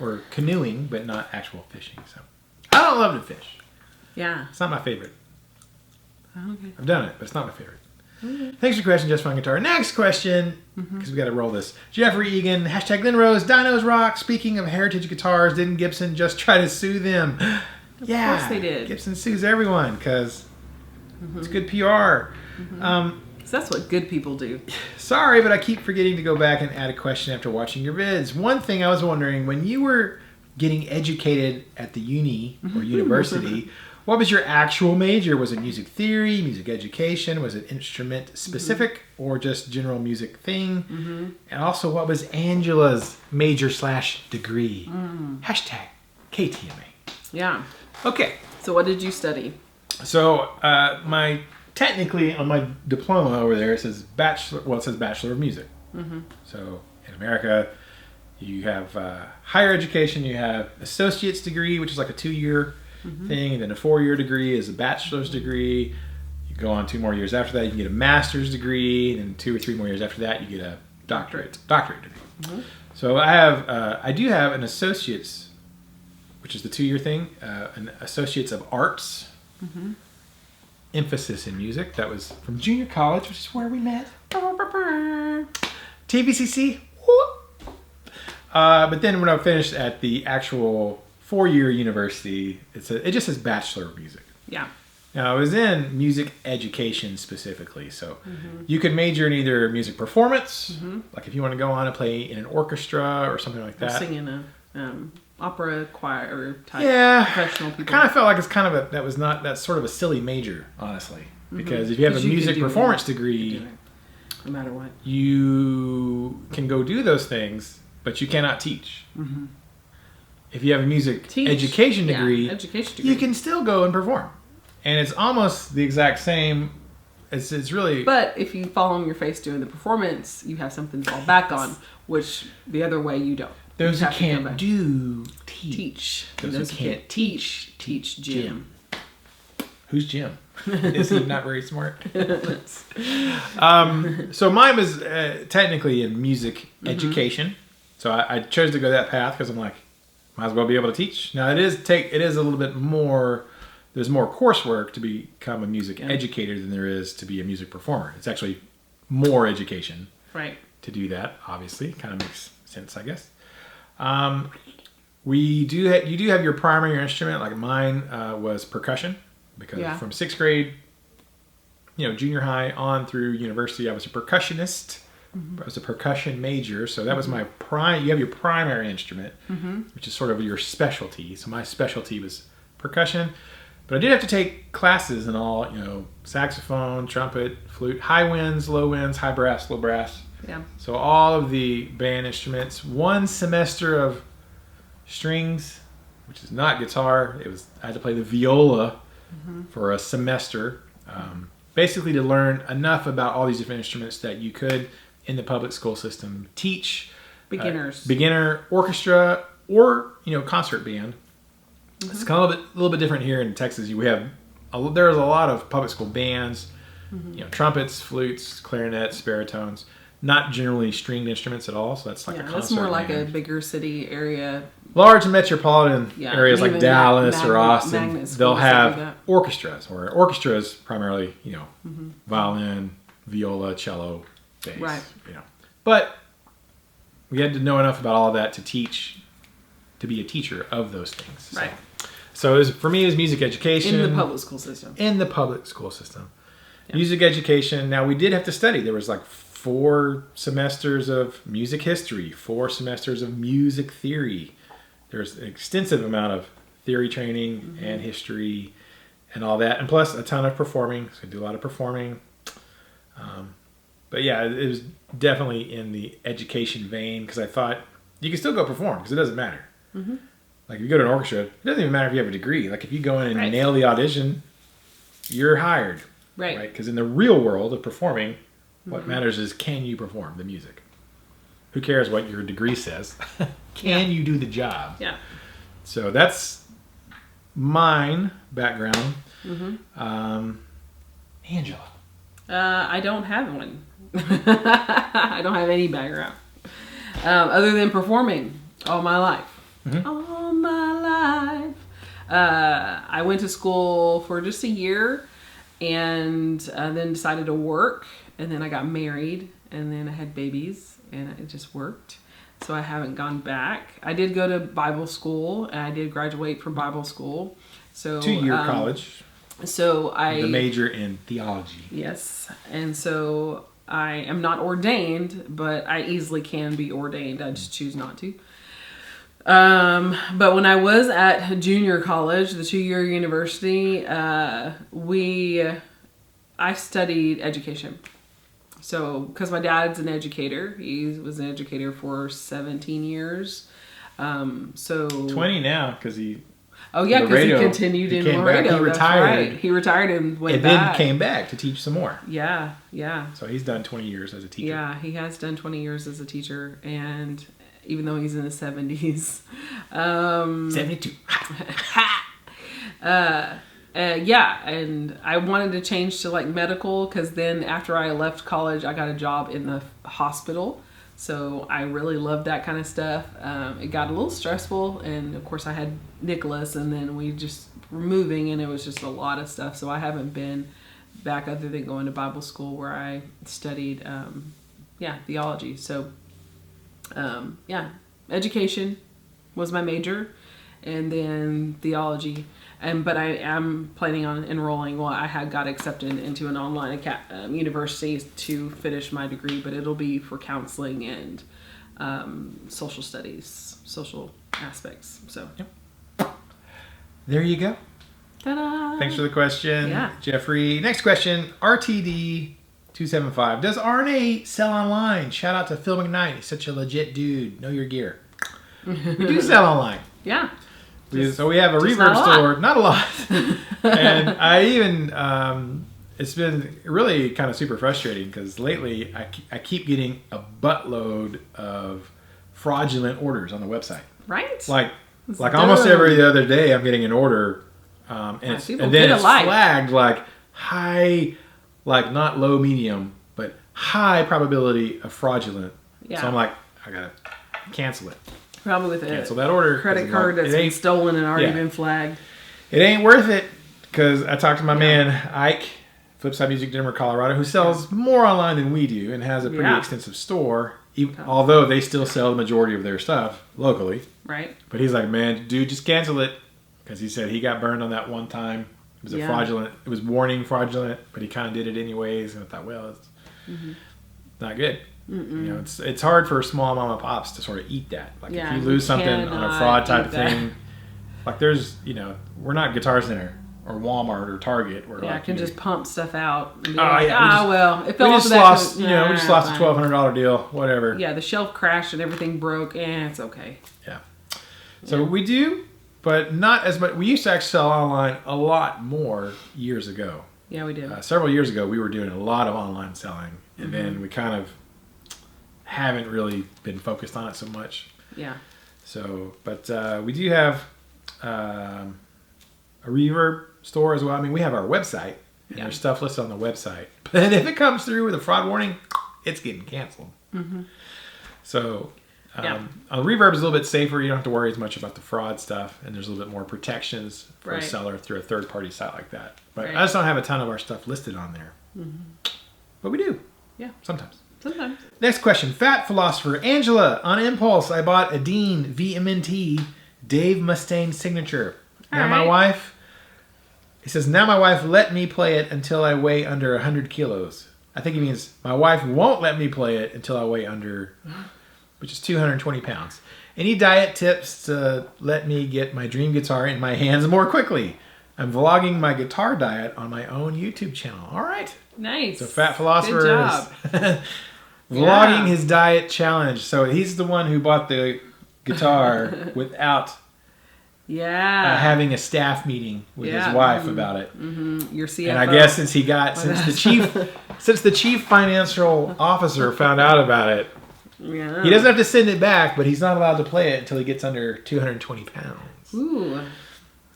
[SPEAKER 1] or canoeing, but not actual fishing. So I don't love to fish.
[SPEAKER 2] Yeah.
[SPEAKER 1] It's not my favorite.
[SPEAKER 2] Okay.
[SPEAKER 1] I've done it, but it's not my favorite. Okay. Thanks for your question, Just Fun Guitar. Next question, because we got to roll this. Jeffrey Egan, #LynRose, Dinos Rock. Speaking of heritage guitars, didn't Gibson just try to sue them?
[SPEAKER 2] Of course they did.
[SPEAKER 1] Gibson sues everyone because it's good PR.
[SPEAKER 2] So that's what good people do.
[SPEAKER 1] Sorry, but I keep forgetting to go back and add a question after watching your vids. One thing I was wondering, when you were getting educated at the uni or university, what was your actual major? Was it music theory, music education? Was it instrument specific or just general music thing? And also, what was Angela's major / degree? #KTMA.
[SPEAKER 2] Yeah.
[SPEAKER 1] Okay.
[SPEAKER 2] So what did you study?
[SPEAKER 1] So technically on my diploma over there it says bachelor. Well, it says Bachelor of Music. Mm-hmm. So in America, you have higher education. You have associate's degree, which is like a 2-year thing, and then a 4-year degree is a bachelor's degree. You go on 2 more years after that, you can get a master's degree, and 2 or 3 more years after that, you get a doctorate degree. Mm-hmm. So I do have an associate's, which is the 2-year thing, an associate's of arts. Mm-hmm. Emphasis in music. That was from junior college, which is where we met. TVCC. But then when I finished at the actual 4-year university, it just says Bachelor of Music.
[SPEAKER 2] Yeah.
[SPEAKER 1] Now, I was in music education specifically, so you could major in either music performance, like if you want to go on and play in an orchestra or something like that.
[SPEAKER 2] Or sing in a opera choir type professional people.
[SPEAKER 1] I kind of felt like that's sort of a silly major, honestly, because if you have a music performance degree,
[SPEAKER 2] no matter what,
[SPEAKER 1] you can go do those things, but you cannot teach. Mm-hmm. If you have a music education degree, you can still go and perform. And it's almost the exact same. It's really...
[SPEAKER 2] But if you fall on your face doing the performance, you have something to fall back on, which the other way you don't.
[SPEAKER 1] Those who can't do, teach.
[SPEAKER 2] Those who can't teach Jim.
[SPEAKER 1] Who's Jim? Is he not very smart? So mine was technically in music education. So I chose to go that path because I'm like, might as well be able to teach. Now it is a little bit more. There's more coursework to become a music educator than there is to be a music performer. It's actually more education, to do that. Obviously, kind of makes sense, I guess. You do have your primary instrument. Like mine was percussion, because from 6th grade, junior high on through university, I was a percussionist. I was a percussion major, so that was my you have your primary instrument, which is sort of your specialty. So my specialty was percussion, but I did have to take classes in all, saxophone, trumpet, flute, high winds, low winds, high brass, low brass.
[SPEAKER 2] Yeah.
[SPEAKER 1] So all of the band instruments. 1 semester of strings, which is not guitar. I had to play the viola for a semester, basically to learn enough about all these different instruments that you could, in the public school system, teach beginner orchestra or concert band. It's kind of a little bit different here in Texas. There's a lot of public school bands, trumpets, flutes, clarinets, baritones. Not generally stringed instruments at all, so that's like a concert.
[SPEAKER 2] That's more like
[SPEAKER 1] band.
[SPEAKER 2] a bigger city area.
[SPEAKER 1] Large metropolitan areas like Dallas or Austin, they'll have orchestras, or orchestras primarily, violin, viola, cello, bass.
[SPEAKER 2] Right.
[SPEAKER 1] But we had to know enough about all of that to be a teacher of those things.
[SPEAKER 2] Right.
[SPEAKER 1] So for me, it was music education.
[SPEAKER 2] In the public school system.
[SPEAKER 1] Yeah. Music education. Now, we did have to study. There was like 4 semesters of music history, 4 semesters of music theory. There's an extensive amount of theory training and history and all that. And plus a ton of performing. So I do a lot of performing. But yeah, it was definitely in the education vein, because I thought you can still go perform because it doesn't matter. Mm-hmm. Like if you go to an orchestra, it doesn't even matter if you have a degree. Like if you go in and nail the audition, you're hired. Right. Because in the real world of performing, what matters is, can you perform the music? Who cares what your degree says? Can you do the job? Yeah. So that's mine background. Angela.
[SPEAKER 2] I don't have one. I don't have any background other than performing all my life. All my life. I went to school for just a year, and then decided to work, and then I got married, and then I had babies, and it just worked. So I haven't gone back. I did go to Bible school, and I did graduate from Bible school. So
[SPEAKER 1] 2-year college.
[SPEAKER 2] So
[SPEAKER 1] the major in theology.
[SPEAKER 2] Yes. And so I am not ordained, but I easily can be ordained. I just choose not to. But when I was at junior college, the 2-year university, I studied education. So, because my dad's an educator, he was an educator for 17 years.
[SPEAKER 1] 20 now, because he
[SPEAKER 2] Oh yeah,
[SPEAKER 1] the
[SPEAKER 2] because he
[SPEAKER 1] radio.
[SPEAKER 2] continued
[SPEAKER 1] He
[SPEAKER 2] in
[SPEAKER 1] came back.
[SPEAKER 2] Laredo.
[SPEAKER 1] He
[SPEAKER 2] That's
[SPEAKER 1] retired.
[SPEAKER 2] right. He retired and went
[SPEAKER 1] And then
[SPEAKER 2] back.
[SPEAKER 1] came back to teach some more.
[SPEAKER 2] Yeah, yeah.
[SPEAKER 1] So he's done 20 years as a teacher.
[SPEAKER 2] Yeah, he has done 20 years as a teacher, and even though he's in his 70s.
[SPEAKER 1] 72.
[SPEAKER 2] Yeah, and I wanted to change to like medical because then after I left college, I got a job in the hospital. So I really loved that kind of stuff. It got a little stressful, and of course I had Nicholas, and then we just were moving, and it was just a lot of stuff. So I haven't been back other than going to Bible school where I studied, theology. So, education was my major, and then theology. But I am planning on enrolling. Well, I had got accepted into an online university to finish my degree, but it'll be for counseling and social studies, social aspects. So,
[SPEAKER 1] There you go.
[SPEAKER 2] ta-da!
[SPEAKER 1] Thanks for the question,
[SPEAKER 2] Yeah.
[SPEAKER 1] Jeffrey. Next question, RTD275. Does RNA sell online? Shout out to Phil McKnight. He's such a legit dude. Know your gear. We do sell online.
[SPEAKER 2] Yeah.
[SPEAKER 1] So we have a
[SPEAKER 2] just
[SPEAKER 1] reverb
[SPEAKER 2] not a lot.
[SPEAKER 1] store. Not a lot. And I even, it's been really kind of super frustrating because lately I keep getting a buttload of fraudulent orders on the website.
[SPEAKER 2] Right?
[SPEAKER 1] Like
[SPEAKER 2] It's
[SPEAKER 1] almost
[SPEAKER 2] dumb.
[SPEAKER 1] every other day I'm getting an order, and
[SPEAKER 2] people
[SPEAKER 1] then
[SPEAKER 2] get
[SPEAKER 1] it's
[SPEAKER 2] alike.
[SPEAKER 1] flagged like high, like not low medium, but high probability of fraudulent.
[SPEAKER 2] Yeah.
[SPEAKER 1] So I'm like, I gotta cancel it.
[SPEAKER 2] Probably with
[SPEAKER 1] Cancel
[SPEAKER 2] a
[SPEAKER 1] that order. 'cause
[SPEAKER 2] credit
[SPEAKER 1] I'm
[SPEAKER 2] card
[SPEAKER 1] like,
[SPEAKER 2] that's
[SPEAKER 1] it
[SPEAKER 2] been
[SPEAKER 1] ain't,
[SPEAKER 2] stolen and already
[SPEAKER 1] Yeah.
[SPEAKER 2] been flagged.
[SPEAKER 1] it ain't worth it because I talked to my man Ike, Flipside Music, Denver, Colorado, who sells more online than we do and has a pretty
[SPEAKER 2] Yeah.
[SPEAKER 1] extensive store. Although they still sell the majority of their stuff locally.
[SPEAKER 2] Right?
[SPEAKER 1] But he's like, man, dude, just cancel it. Because he said he got burned on that one time. It was a fraudulent, it was warning fraudulent, but he kind of did it anyways. And I thought, well, it's not good. You know, it's hard for small mom and pops to sort of eat that. Like
[SPEAKER 2] Yeah,
[SPEAKER 1] if you
[SPEAKER 2] you
[SPEAKER 1] lose something on a
[SPEAKER 2] cannot
[SPEAKER 1] fraud type
[SPEAKER 2] eat that.
[SPEAKER 1] thing, like there's, we're not Guitar Center or Walmart or Target. Where
[SPEAKER 2] Yeah, I
[SPEAKER 1] like,
[SPEAKER 2] can just pump stuff out. And be
[SPEAKER 1] Oh,
[SPEAKER 2] like,
[SPEAKER 1] yeah,
[SPEAKER 2] well, it fell
[SPEAKER 1] we
[SPEAKER 2] off
[SPEAKER 1] just
[SPEAKER 2] of that.
[SPEAKER 1] lost, we
[SPEAKER 2] Nah,
[SPEAKER 1] just lost a
[SPEAKER 2] fine.
[SPEAKER 1] $1,200 deal, whatever.
[SPEAKER 2] Yeah, the shelf crashed and everything broke. It's okay.
[SPEAKER 1] Yeah. So we do, but not as much. We used to actually sell online a lot more years ago.
[SPEAKER 2] Yeah, we did.
[SPEAKER 1] Several years ago, we were doing a lot of online selling, and then we kind of haven't really been focused on it so much.
[SPEAKER 2] Yeah.
[SPEAKER 1] So, but we do have a reverb store as well. I mean, we have our website, and there's stuff listed on the website. But if it comes through with a fraud warning, it's getting canceled. So, on the reverb is a little bit safer. You don't have to worry as much about the fraud stuff, and there's a little bit more protections for a seller through a third-party site like that. But I just don't have a ton of our stuff listed on there. But we do.
[SPEAKER 2] Yeah.
[SPEAKER 1] Sometimes.
[SPEAKER 2] Sometimes.
[SPEAKER 1] Next question. Fat Philosopher. Angela, on impulse, I bought a Dean VMNT Dave Mustaine signature. Now my wife, he says, now my wife let me play it until I weigh under 100 kilos. I think he means my wife won't let me play it until I weigh under, which is 220 pounds. Any diet tips to let me get my dream guitar in my hands more quickly? I'm vlogging my guitar diet on my own YouTube channel. All right.
[SPEAKER 2] Nice.
[SPEAKER 1] So Fat Philosopher
[SPEAKER 2] Good job.
[SPEAKER 1] is vlogging his diet challenge. So he's the one who bought the guitar without having a staff meeting with his wife about it.
[SPEAKER 2] Your CFO.
[SPEAKER 1] And I guess since the chief financial officer found out about it, he doesn't have to send it back, but he's not allowed to play it until he gets under 220 pounds.
[SPEAKER 2] Ooh.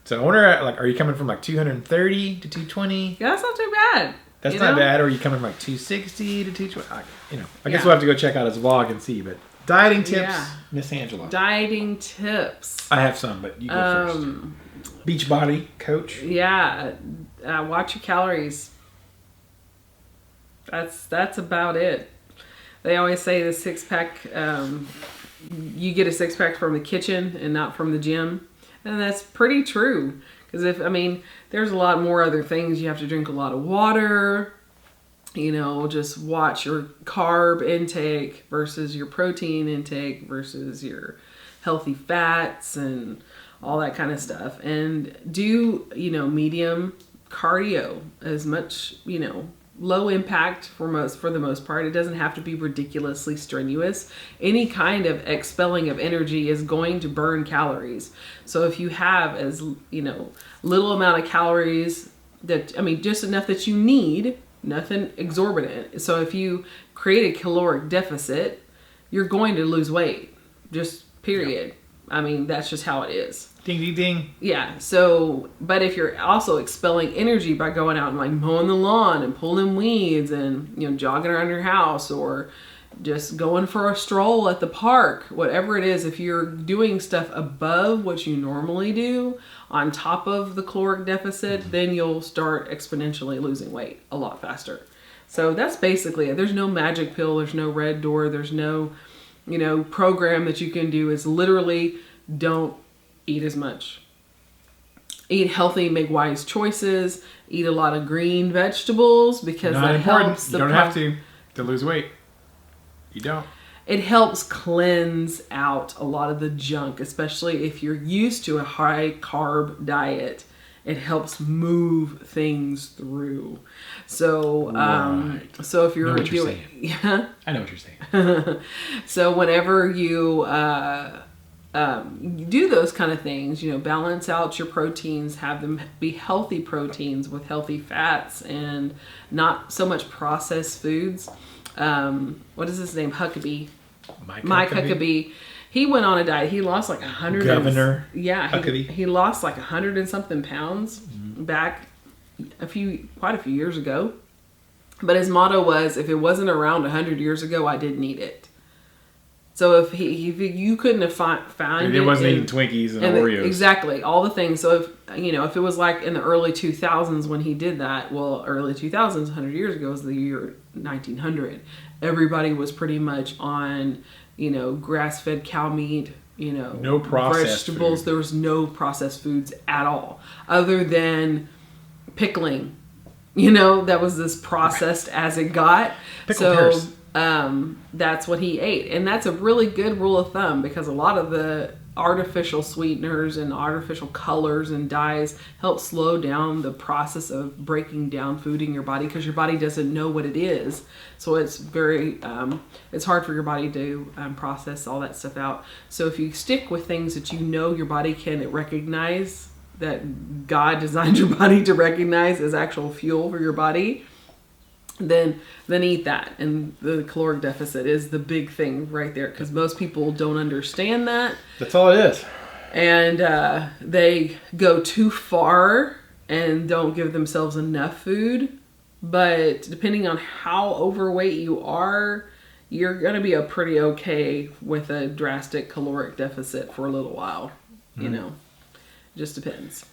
[SPEAKER 1] So I wonder, like, are you coming from like 230 to 220?
[SPEAKER 2] Yeah, that's not too bad.
[SPEAKER 1] That's not bad. Or are you coming from like 260 to 220? I guess
[SPEAKER 2] Yeah.
[SPEAKER 1] we'll have to go check out his vlog and see. But dieting tips, Miss Angela.
[SPEAKER 2] Dieting tips.
[SPEAKER 1] I have some, but you go first. Beachbody coach.
[SPEAKER 2] Yeah. Watch your calories. That's about it. They always say the six-pack, you get a six-pack from the kitchen and not from the gym. And that's pretty true. Because there's a lot more other things. You have to drink a lot of water. Just watch your carb intake versus your protein intake versus your healthy fats and all that kind of stuff. And do, medium cardio as much, low impact for the most part. It doesn't have to be ridiculously strenuous. Any kind of expelling of energy is going to burn calories. So if you have little amount of calories just enough that you need, nothing exorbitant. So if you create a caloric deficit, you're going to lose weight. Just period. Yeah. That's just how it is.
[SPEAKER 1] Ding, ding, ding.
[SPEAKER 2] Yeah. So, but if you're also expelling energy by going out and like mowing the lawn and pulling weeds and, jogging around your house or just going for a stroll at the park, whatever it is, if you're doing stuff above what you normally do on top of the caloric deficit, then you'll start exponentially losing weight a lot faster. So that's basically it. There's no magic pill. There's no red door. There's no, program that you can do. It's literally don't eat as much. Eat healthy, make wise choices. Eat a lot of green vegetables because that helps.
[SPEAKER 1] You don't have to lose weight. You don't.
[SPEAKER 2] It helps cleanse out a lot of the junk, especially if you're used to a high carb diet. It helps move things through. So, so if you're doing,
[SPEAKER 1] yeah, I know what you're saying.
[SPEAKER 2] So whenever you do those kind of things, balance out your proteins, have them be healthy proteins with healthy fats and not so much processed foods. What is his name? Huckabee. Mike Huckabee. He went on a diet. He lost like 100.
[SPEAKER 1] Governor.
[SPEAKER 2] Huckabee. He lost like 100 and something pounds back quite a few years ago. But his motto was, if it wasn't around 100 years ago, I didn't eat it. So if you couldn't have found
[SPEAKER 1] it wasn't eating Twinkies and Oreos.
[SPEAKER 2] Exactly, all the things. So if it was like in the early 2000s when he did that, well, early 2000s, 100 years ago was the year 1900. Everybody was pretty much on, grass-fed cow meat,
[SPEAKER 1] no processed
[SPEAKER 2] vegetables.
[SPEAKER 1] Food.
[SPEAKER 2] There was no processed foods at all, other than pickling. That was as processed as it got.
[SPEAKER 1] Pickled pears.
[SPEAKER 2] That's what he ate. And that's a really good rule of thumb because a lot of the artificial sweeteners and artificial colors and dyes help slow down the process of breaking down food in your body because your body doesn't know what it is. So it's very, it's hard for your body to process all that stuff out. So if you stick with things that your body can recognize, that God designed your body to recognize as actual fuel for your body, then eat that. And the caloric deficit is the big thing right there because most people don't understand that.
[SPEAKER 1] That's all it is.
[SPEAKER 2] And they go too far and don't give themselves enough food. But depending on how overweight you are, you're going to be pretty okay with a drastic caloric deficit for a little while. Just depends.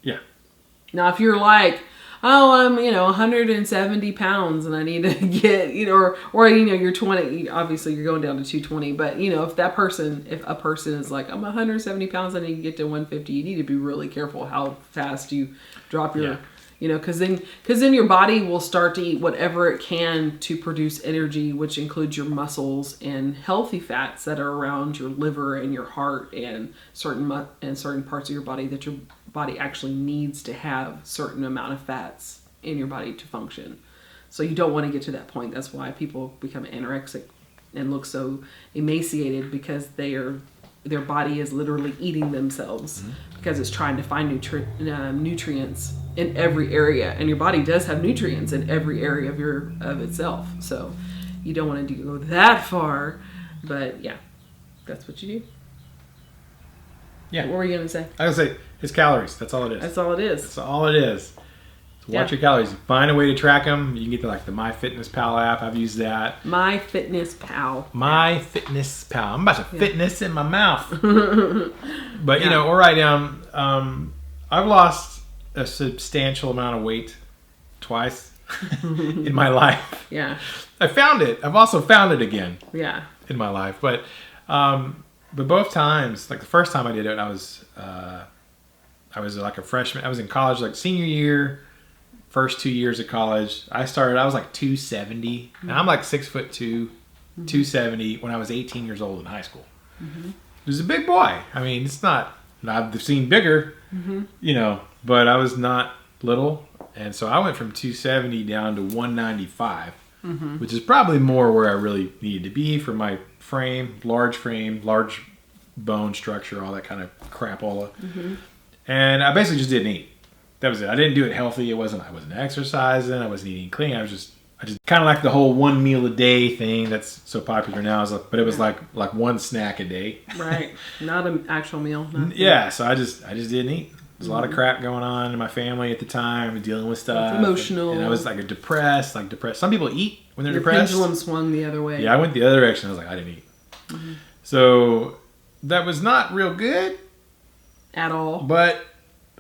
[SPEAKER 1] Yeah.
[SPEAKER 2] Now, if you're like, I'm 170 pounds and I need to get or you're 20, obviously you're going down to 220, but if a person is like, I'm 170 pounds, I need to get to 150, you need to be really careful how fast you drop your because then your body will start to eat whatever it can to produce energy, which includes your muscles and healthy fats that are around your liver and your heart and certain parts of your body that your body actually needs to have certain amount of fats in your body to function. So you don't want to get to that point. That's why people become anorexic and look so emaciated because their body is literally eating themselves because it's trying to find nutrients in every area, and your body does have nutrients in every area of itself. So you don't want to go that far, but yeah, that's what you do.
[SPEAKER 1] Yeah.
[SPEAKER 2] What were you gonna say?
[SPEAKER 1] I was gonna say it's calories. That's all it is.
[SPEAKER 2] That's all it is.
[SPEAKER 1] That's all it is. So watch your calories. Find a way to track them. You can get the MyFitnessPal app. I've used that.
[SPEAKER 2] MyFitnessPal.
[SPEAKER 1] MyFitnessPal. I'm about to fitness in my mouth. But or write down. I've lost a substantial amount of weight twice in my life.
[SPEAKER 2] Yeah.
[SPEAKER 1] I found it. I've also found it again.
[SPEAKER 2] Yeah.
[SPEAKER 1] In my life, but both times, like the first time I did it, I was like a freshman. I was in college, like senior year. First 2 years of college, I was like 270, and I'm like 6'2", 270 when I was 18 years old in high school. It was a big boy. I mean, it's not. I've seen bigger, but I was not little. And so I went from 270 down to 195, which is probably more where I really needed to be for my frame, large bone structure, all that kind of crapola. And I basically just didn't eat. That was it. I didn't do it healthy. I wasn't exercising. I wasn't eating clean. I just kind of like the whole 1 meal a day thing that's so popular now. But it was like one snack a day.
[SPEAKER 2] Right. Not an actual meal.
[SPEAKER 1] Yeah. So I just didn't eat. There's a lot of crap going on in my family at the time, dealing with stuff.
[SPEAKER 2] It's emotional.
[SPEAKER 1] And I was like depressed. Some people eat when they're
[SPEAKER 2] Your
[SPEAKER 1] depressed.
[SPEAKER 2] pendulum swung the other way.
[SPEAKER 1] Yeah, I went the other direction. I was like, I didn't eat. So that was not real good.
[SPEAKER 2] At all.
[SPEAKER 1] But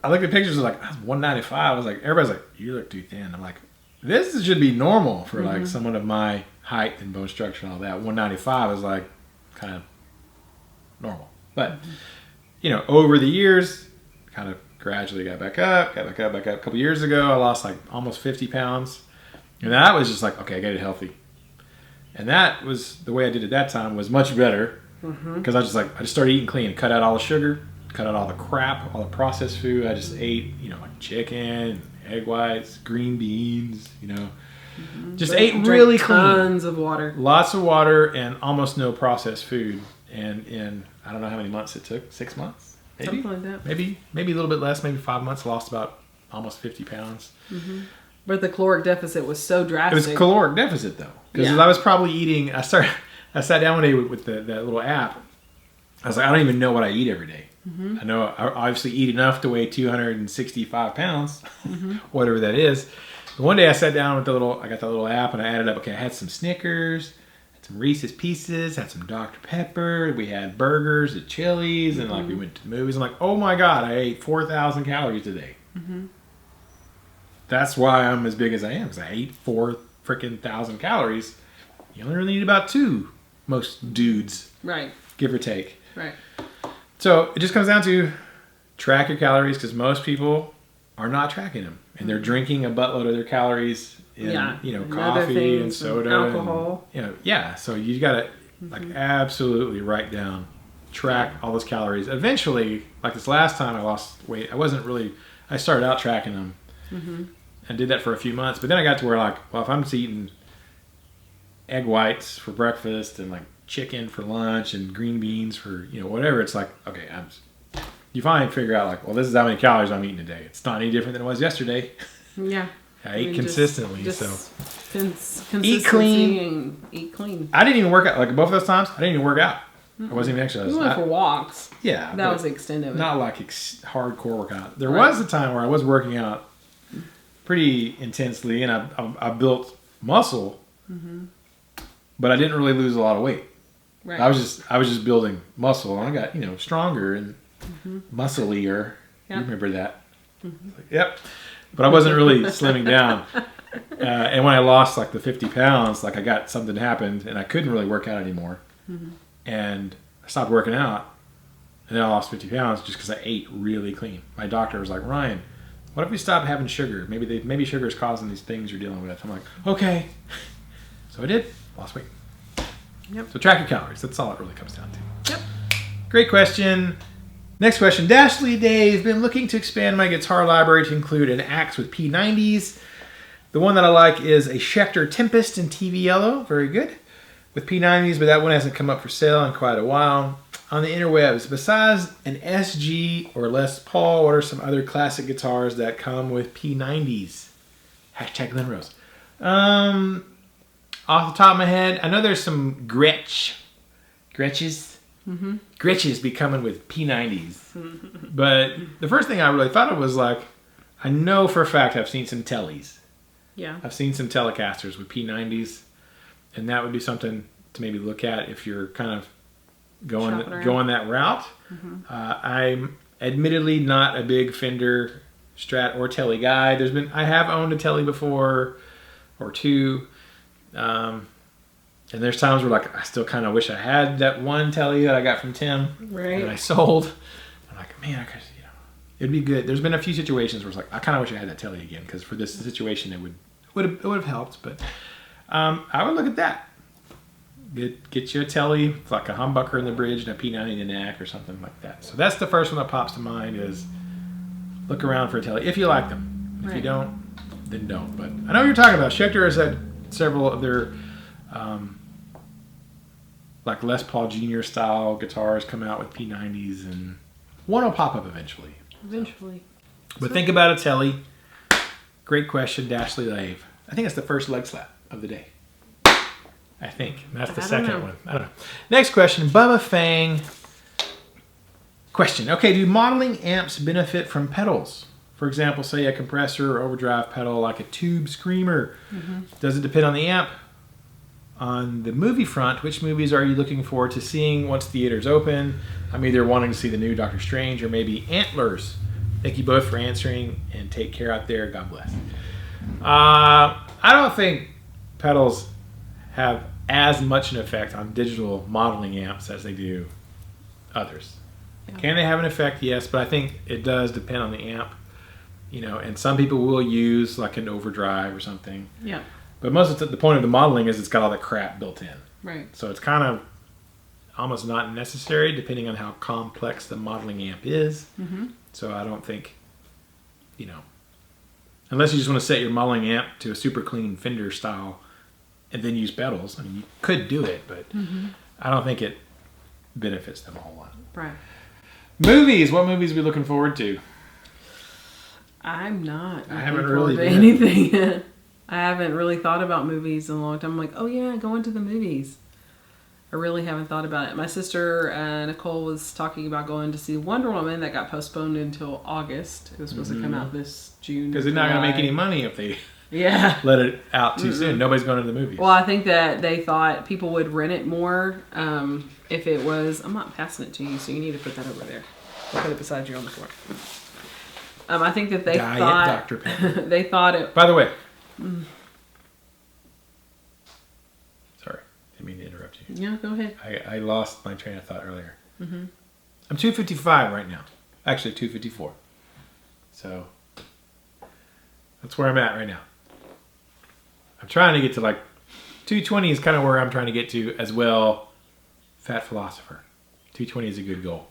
[SPEAKER 1] I looked at pictures, I was like, I was 195. I was like, everybody's like, you look too thin. I'm like, this should be normal for like someone of my height and bone structure and all that. 195 is like kind of normal. But, over the years, kind of gradually got back up. A couple years ago, I lost like almost 50 pounds. And that was just like, okay, I got it healthy. And that was, the way I did it that time was much better. Because I just started eating clean, cut out all the sugar, cut out all the crap, all the processed food. I just ate, like chicken, egg whites, green beans, just ate really clean.
[SPEAKER 2] Tons of water.
[SPEAKER 1] Lots of water and almost no processed food. And in, I don't know how many months it took, 6 months? Maybe?
[SPEAKER 2] Something like that.
[SPEAKER 1] Maybe a little bit less, maybe 5 months, lost about almost 50 pounds.
[SPEAKER 2] But the caloric deficit was so drastic.
[SPEAKER 1] It was a caloric deficit though. Because I was probably eating, I sat down one day with that little app. I was like, I don't even know what I eat every day. I know I obviously eat enough to weigh 265 pounds, whatever that is. But one day I sat down with I got the little app and I added up, okay, I had some Snickers, had some Reese's Pieces, had some Dr. Pepper, we had burgers at Chili's, and like we went to the movies. I'm like, oh my God, I ate 4,000 calories today. That's why I'm as big as I am, because I ate 4,000 calories. You only really need about 2, most dudes.
[SPEAKER 2] Right.
[SPEAKER 1] Give or take.
[SPEAKER 2] Right.
[SPEAKER 1] So it just comes down to track your calories, because most people are not tracking them, and they're drinking a buttload of their calories in coffee and soda,
[SPEAKER 2] alcohol.
[SPEAKER 1] And, so you got to absolutely write down, track all those calories. Eventually, like this last time I lost weight, I started out tracking them and did that for a few months, but then I got to where if I'm just eating egg whites for breakfast and like chicken for lunch and green beans for whatever, it's like, okay, you finally figure out this is how many calories I'm eating today. It's not any different than it was yesterday.
[SPEAKER 2] Yeah.
[SPEAKER 1] I ate consistently.
[SPEAKER 2] Eat clean. And eat clean.
[SPEAKER 1] I didn't even work out. Like both of those times, I didn't even work out. I wasn't even exercising.
[SPEAKER 2] We went for walks.
[SPEAKER 1] Yeah.
[SPEAKER 2] That was the extent of it.
[SPEAKER 1] Not like hardcore workout. There was a time where I was working out pretty intensely, and I built muscle, but I didn't really lose a lot of weight.
[SPEAKER 2] Right.
[SPEAKER 1] I was just building muscle, and I got stronger and musclier. You remember that? Yep. But I wasn't really slimming down. And when I lost the 50 pounds, I got something happened, and I couldn't really work out anymore. And I stopped working out, and then I lost 50 pounds just because I ate really clean. My doctor was like, Ryan, what if we stop having sugar? Maybe sugar is causing these things you're dealing with. I'm like, okay. So I did. Lost weight.
[SPEAKER 2] Yep.
[SPEAKER 1] So track your calories. That's all it really comes down to.
[SPEAKER 2] Yep.
[SPEAKER 1] Great question. Next question. Dashley Dave, been looking to expand my guitar library to include an axe with P90s. The one that I like is a Schecter Tempest in TV yellow. Very good. With P90s, but that one hasn't come up for sale in quite a while. On the interwebs, besides an SG or Les Paul, what are some other classic guitars that come with P90s? Hashtag Linrose. Off the top of my head, I know there's some Gretches. Gretches be coming with P90s. But the first thing I really thought of was I know for a fact I've seen some Tellies.
[SPEAKER 2] Yeah.
[SPEAKER 1] I've seen some Telecasters with P90s. And that would be something to maybe look at if you're kind of going that route. I'm admittedly not a big Fender, Strat, or Telly guy. I have owned a Telly before or two. And there's times where I still kind of wish I had that one Telly that I got from Tim.
[SPEAKER 2] Right.
[SPEAKER 1] And I sold. I'm like, man, I could, it'd be good. There's been a few situations where it's I kind of wish I had that Telly again, because for this situation it would have helped. But I would look at that. Get you a Telly, like a humbucker in the bridge and a P90 in the neck or something like that. So that's the first one that pops to mind, is look around for a Telly if you like them. If you
[SPEAKER 2] Right.
[SPEAKER 1] don't, then don't. But I know what you're talking about. Schecter has had several of their like Les Paul Jr. style guitars come out with P90s, and one will pop up eventually.
[SPEAKER 2] Eventually.
[SPEAKER 1] But think about a Telly. Great question, Dashley Lave. I think that's the first leg slap of the day. I think. And that's the
[SPEAKER 2] I don't
[SPEAKER 1] second
[SPEAKER 2] know.
[SPEAKER 1] one. I don't know. Next question, Bubba Fang. Question. Okay, do modeling amps benefit from pedals? For example, say a compressor or overdrive pedal like a tube screamer. Does it depend on the amp? On the movie front, which movies are you looking forward to seeing once theaters open? I'm either wanting to see the new Doctor Strange or maybe Antlers. Thank you both for answering, and take care out there. God bless. I don't think pedals have as much an effect on digital modeling amps as they do others.
[SPEAKER 2] Yeah.
[SPEAKER 1] Can they have an effect? Yes, but I think it does depend on the amp. You know, and some people will use like an overdrive or something.
[SPEAKER 2] Yeah.
[SPEAKER 1] But most of the point of the modeling is it's got all that crap built in.
[SPEAKER 2] Right.
[SPEAKER 1] So it's kind of almost not necessary depending on how complex the modeling amp is. So I don't think, you know, unless you just want to set your modeling amp to a super clean Fender style and then use pedals. I mean, you could do it, but I don't think it benefits them a whole lot.
[SPEAKER 2] Right.
[SPEAKER 1] Movies. What movies are we looking forward to?
[SPEAKER 2] I'm not.
[SPEAKER 1] I haven't
[SPEAKER 2] looking
[SPEAKER 1] really
[SPEAKER 2] forward to anything. I haven't really thought about movies in a long time. I'm like, oh yeah, going to the movies. I really haven't thought about it. My sister Nicole was talking about going to see Wonder Woman that got postponed until August. It was supposed to come out this June.
[SPEAKER 1] Because they're not going to make any money if they let it out too soon. Nobody's going to the movies.
[SPEAKER 2] Well, I think that they thought people would rent it more if it was. I'm not passing it to you, so you need to put that over there. I'll put it beside you on the floor. I think that they
[SPEAKER 1] Diet
[SPEAKER 2] thought
[SPEAKER 1] Dr. Pepper.
[SPEAKER 2] they thought it.
[SPEAKER 1] By the way, sorry, didn't mean to interrupt you.
[SPEAKER 2] Yeah, go ahead.
[SPEAKER 1] I lost my train of thought earlier. I'm 255 right now. Actually, 254. So that's where I'm at right now. I'm trying to get to like 220 is kind of where I'm trying to get to as well. Fat philosopher. 220 is a good goal.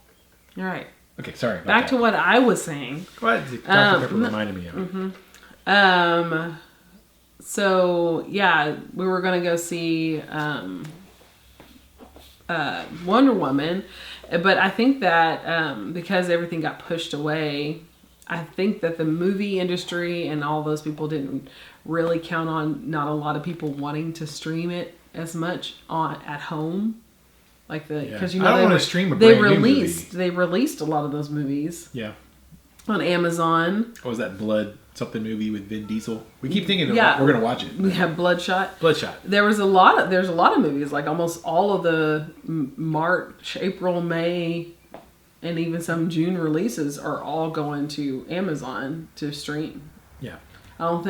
[SPEAKER 2] All right.
[SPEAKER 1] Okay, sorry. About
[SPEAKER 2] Back
[SPEAKER 1] that.
[SPEAKER 2] to what I was saying.
[SPEAKER 1] Go ahead. Dr. Pepper reminded me of it.
[SPEAKER 2] So yeah, we were gonna go see Wonder Woman, but I think that because everything got pushed away, I think that the movie industry and all those people didn't really count on not a lot of people wanting to stream it as much at home. Like because
[SPEAKER 1] I don't want to stream a brand new movie.
[SPEAKER 2] They released a lot of those movies.
[SPEAKER 1] Yeah.
[SPEAKER 2] On Amazon.
[SPEAKER 1] What was that Blood something movie with Vin Diesel? We keep thinking we're going to watch it.
[SPEAKER 2] We have Bloodshot.
[SPEAKER 1] Bloodshot.
[SPEAKER 2] There's a lot of movies, like almost all of the March, April, May, and even some June releases are all going to Amazon to stream.
[SPEAKER 1] Yeah.
[SPEAKER 2] I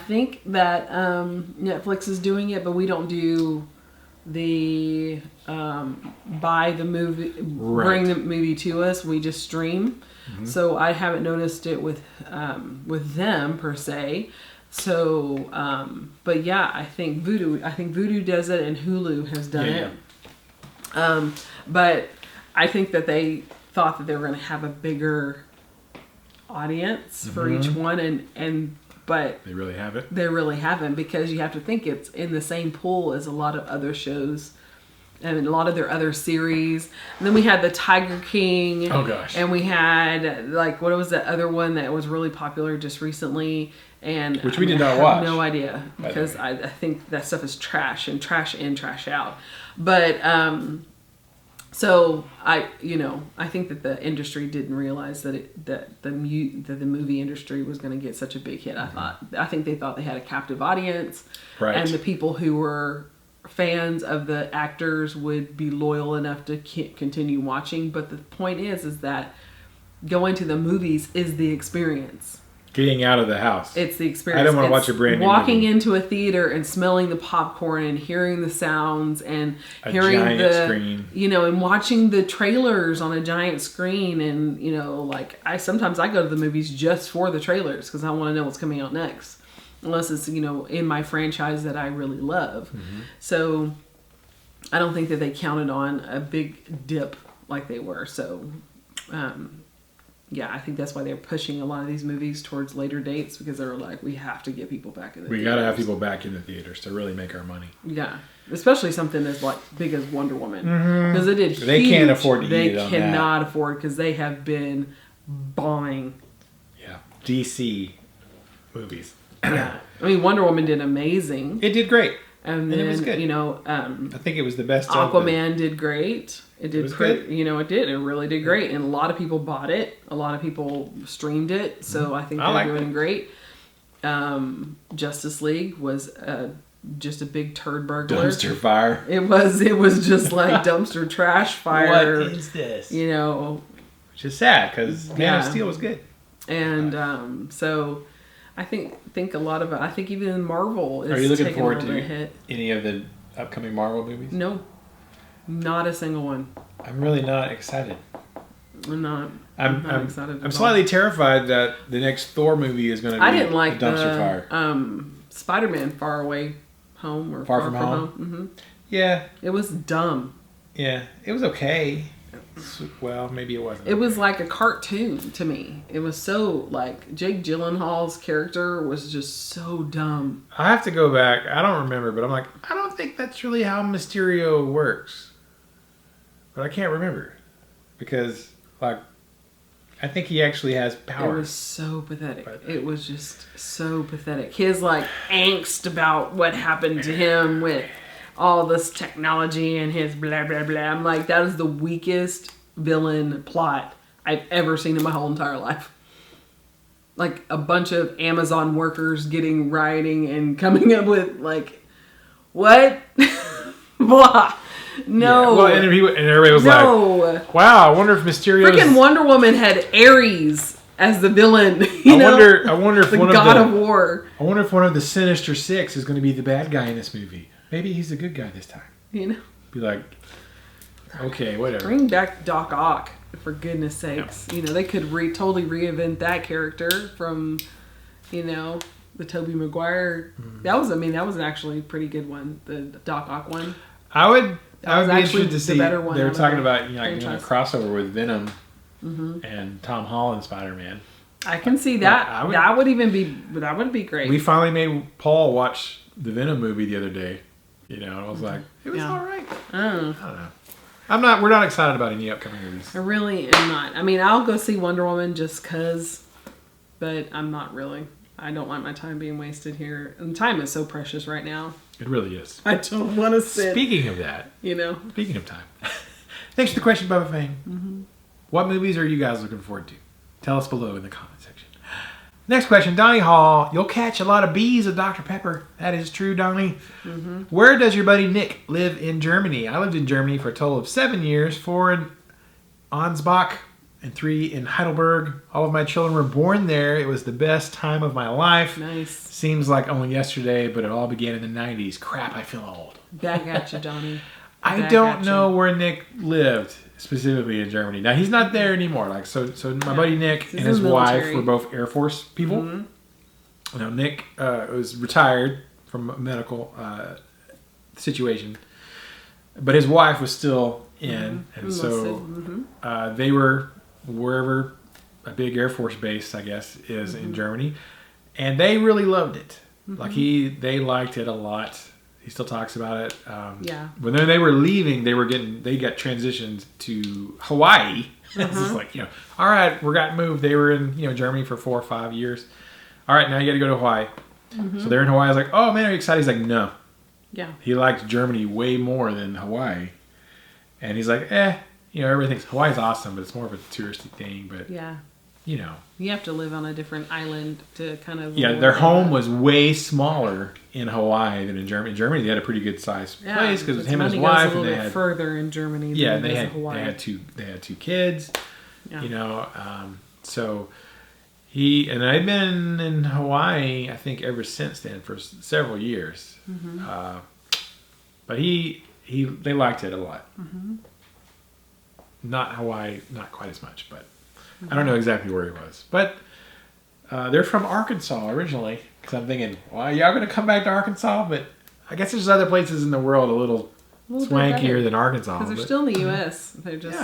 [SPEAKER 2] think that Netflix is doing it, but we don't do the buy the movie, bring the movie to us. We just stream. So I haven't noticed it with them per se. So, but yeah, I think Voodoo does it, and Hulu has done it. But I think that they thought that they were going to have a bigger audience for each one, but
[SPEAKER 1] they really haven't.
[SPEAKER 2] They really haven't, because you have to think it's in the same pool as a lot of other shows and a lot of their other series. And then we had the Tiger King.
[SPEAKER 1] Oh gosh.
[SPEAKER 2] And we had what was that other one that was really popular just recently? And
[SPEAKER 1] which we did not watch.
[SPEAKER 2] No idea, because I think that stuff is trash and trash in, trash out. But so I think that the industry didn't realize that the movie industry was going to get such a big hit. I think they thought they had a captive audience,
[SPEAKER 1] right?
[SPEAKER 2] And the people who were fans of the actors would be loyal enough to continue watching. But the point is that going to the movies is the experience.
[SPEAKER 1] Getting out of the house.
[SPEAKER 2] It's the experience.
[SPEAKER 1] I don't want to watch a brand new
[SPEAKER 2] walking
[SPEAKER 1] movie.
[SPEAKER 2] into a theater and smelling the popcorn and hearing the sounds and hearing
[SPEAKER 1] giant screen.
[SPEAKER 2] And watching the trailers on a giant screen. And, sometimes I go to the movies just for the trailers because I want to know what's coming out next. Unless it's, in my franchise that I really love. So I don't think that they counted on a big dip like they were. So, yeah, I think that's why they're pushing a lot of these movies towards later dates, because they were like, we have to get people back in the theaters.
[SPEAKER 1] We got to have people back in the theaters to really make our money.
[SPEAKER 2] Yeah. Especially something as like big as Wonder Woman. Because it did
[SPEAKER 1] They
[SPEAKER 2] huge.
[SPEAKER 1] can't afford to
[SPEAKER 2] They
[SPEAKER 1] eat it on
[SPEAKER 2] cannot afford, because they have been bombing.
[SPEAKER 1] Yeah. DC movies.
[SPEAKER 2] Yeah. I mean, Wonder Woman did amazing.
[SPEAKER 1] It did great.
[SPEAKER 2] And then,
[SPEAKER 1] it was good.
[SPEAKER 2] you know,
[SPEAKER 1] I think it was the best.
[SPEAKER 2] Aquaman did great. It did
[SPEAKER 1] was good.
[SPEAKER 2] You know, it did. It really did great. And a lot of people bought it. A lot of people streamed it. So I think they're doing great. Justice League was just a big turd burglar.
[SPEAKER 1] Dumpster fire.
[SPEAKER 2] It was just like dumpster trash fire.
[SPEAKER 1] What is this?
[SPEAKER 2] You know.
[SPEAKER 1] Which is sad, because Man of Steel was good.
[SPEAKER 2] And so I think a lot of it, I think even Marvel is
[SPEAKER 1] Are you looking
[SPEAKER 2] taking
[SPEAKER 1] forward
[SPEAKER 2] a little
[SPEAKER 1] to
[SPEAKER 2] bit hit.
[SPEAKER 1] any of the upcoming Marvel movies?
[SPEAKER 2] No. Not a single one.
[SPEAKER 1] I'm really not excited.
[SPEAKER 2] I'm not excited.
[SPEAKER 1] I'm slightly terrified that the next Thor movie is going to be
[SPEAKER 2] I didn't like
[SPEAKER 1] a dumpster fire.
[SPEAKER 2] Spider-Man Far Away Home or
[SPEAKER 1] Far From Home.
[SPEAKER 2] Mm-hmm.
[SPEAKER 1] Yeah.
[SPEAKER 2] It was dumb.
[SPEAKER 1] Yeah. It was okay. Well, maybe it wasn't.
[SPEAKER 2] It was like a cartoon to me. It was so like Jake Gyllenhaal's character was just so dumb.
[SPEAKER 1] I have to go back. I don't remember, but I'm like, I don't think that's really how Mysterio works. But I can't remember. Because, like, I think he actually has power.
[SPEAKER 2] It was so pathetic. It was just so pathetic. His, like, angst about what happened to him with all this technology and his blah, blah, blah. I'm like, that is the weakest villain plot I've ever seen in my whole entire life. Like, a bunch of Amazon workers rioting and coming up with, like, what? Blah. No.
[SPEAKER 1] Yeah. Well, and everybody was like, wow, I wonder if Mysterio.
[SPEAKER 2] Freaking Wonder Woman had Ares as the villain. I wonder if
[SPEAKER 1] the
[SPEAKER 2] one God of War.
[SPEAKER 1] I wonder if one of the Sinister Six is going to be the bad guy in this movie. Maybe he's the good guy this time.
[SPEAKER 2] You know?
[SPEAKER 1] Be like, okay, whatever.
[SPEAKER 2] Bring back Doc Ock, for goodness sakes. Yeah. You know, they could totally reinvent that character from, you know, the Tobey Maguire. That was an actually pretty good one, the Doc Ock one.
[SPEAKER 1] I would be interested to see. They were talking about doing a crossover with Venom and Tom Holland Spider-Man.
[SPEAKER 2] I can see that. That would be great.
[SPEAKER 1] We finally made Paul watch the Venom movie the other day. You know, and I was like, it was all right. I don't know. We're not excited about any upcoming movies.
[SPEAKER 2] I really am not. I mean, I'll go see Wonder Woman just because, but I'm not really. I don't want my time being wasted here. And time is so precious right now.
[SPEAKER 1] It really is.
[SPEAKER 2] I don't want to sit.
[SPEAKER 1] Speaking of that.
[SPEAKER 2] You know.
[SPEAKER 1] Speaking of time. Thanks for the question, Bubba Fang. What movies are you guys looking forward to? Tell us below in the comment section. Next question, Donnie Hall. You'll catch a lot of bees with Dr. Pepper. That is true, Donnie. Where does your buddy Nick live in Germany? I lived in Germany for a total of 7 years, 4 in Ansbach and 3 in Heidelberg. All of my children were born there. It was the best time of my life.
[SPEAKER 2] Nice.
[SPEAKER 1] Seems like only yesterday, but it all began in the 90s. Crap, I feel old.
[SPEAKER 2] Back at you, Donnie.
[SPEAKER 1] I don't know where Nick lived specifically in Germany. Now, he's not there anymore. Like so my buddy Nick and his wife were both Air Force people. You know, Nick was retired from a medical situation, but his wife was still in, and so they were wherever a big Air Force base, I guess, is in Germany, and they really loved it. Like they liked it a lot. He still talks about it. When they were leaving, they got transitioned to Hawaii. It's just like, all right, we got moved. They were in, Germany for 4 or 5 years. All right, now you got to go to Hawaii. So they're in Hawaii. I was like, oh man, are you excited? He's like, no. Yeah. He liked Germany way more than Hawaii. And he's like, everybody thinks Hawaii's awesome, but it's more of a touristy thing. But
[SPEAKER 2] you have to live on a different island to kind of.
[SPEAKER 1] Yeah, their home was way smaller in Hawaii than in Germany. In Germany, they had a pretty good sized place because it was him and his wife,
[SPEAKER 2] goes a little bit further in Germany.
[SPEAKER 1] Yeah,
[SPEAKER 2] than
[SPEAKER 1] they
[SPEAKER 2] Hawaii.
[SPEAKER 1] had two kids. Yeah. So and I've been in Hawaii, I think, ever since then for several years. But they liked it a lot. Not Hawaii, not quite as much, but. I don't know exactly where he was. But they're from Arkansas originally. Because I'm thinking, well, y'all going to come back to Arkansas? But I guess there's other places in the world a little swankier than Arkansas.
[SPEAKER 2] Because they're still in the U.S. They're just...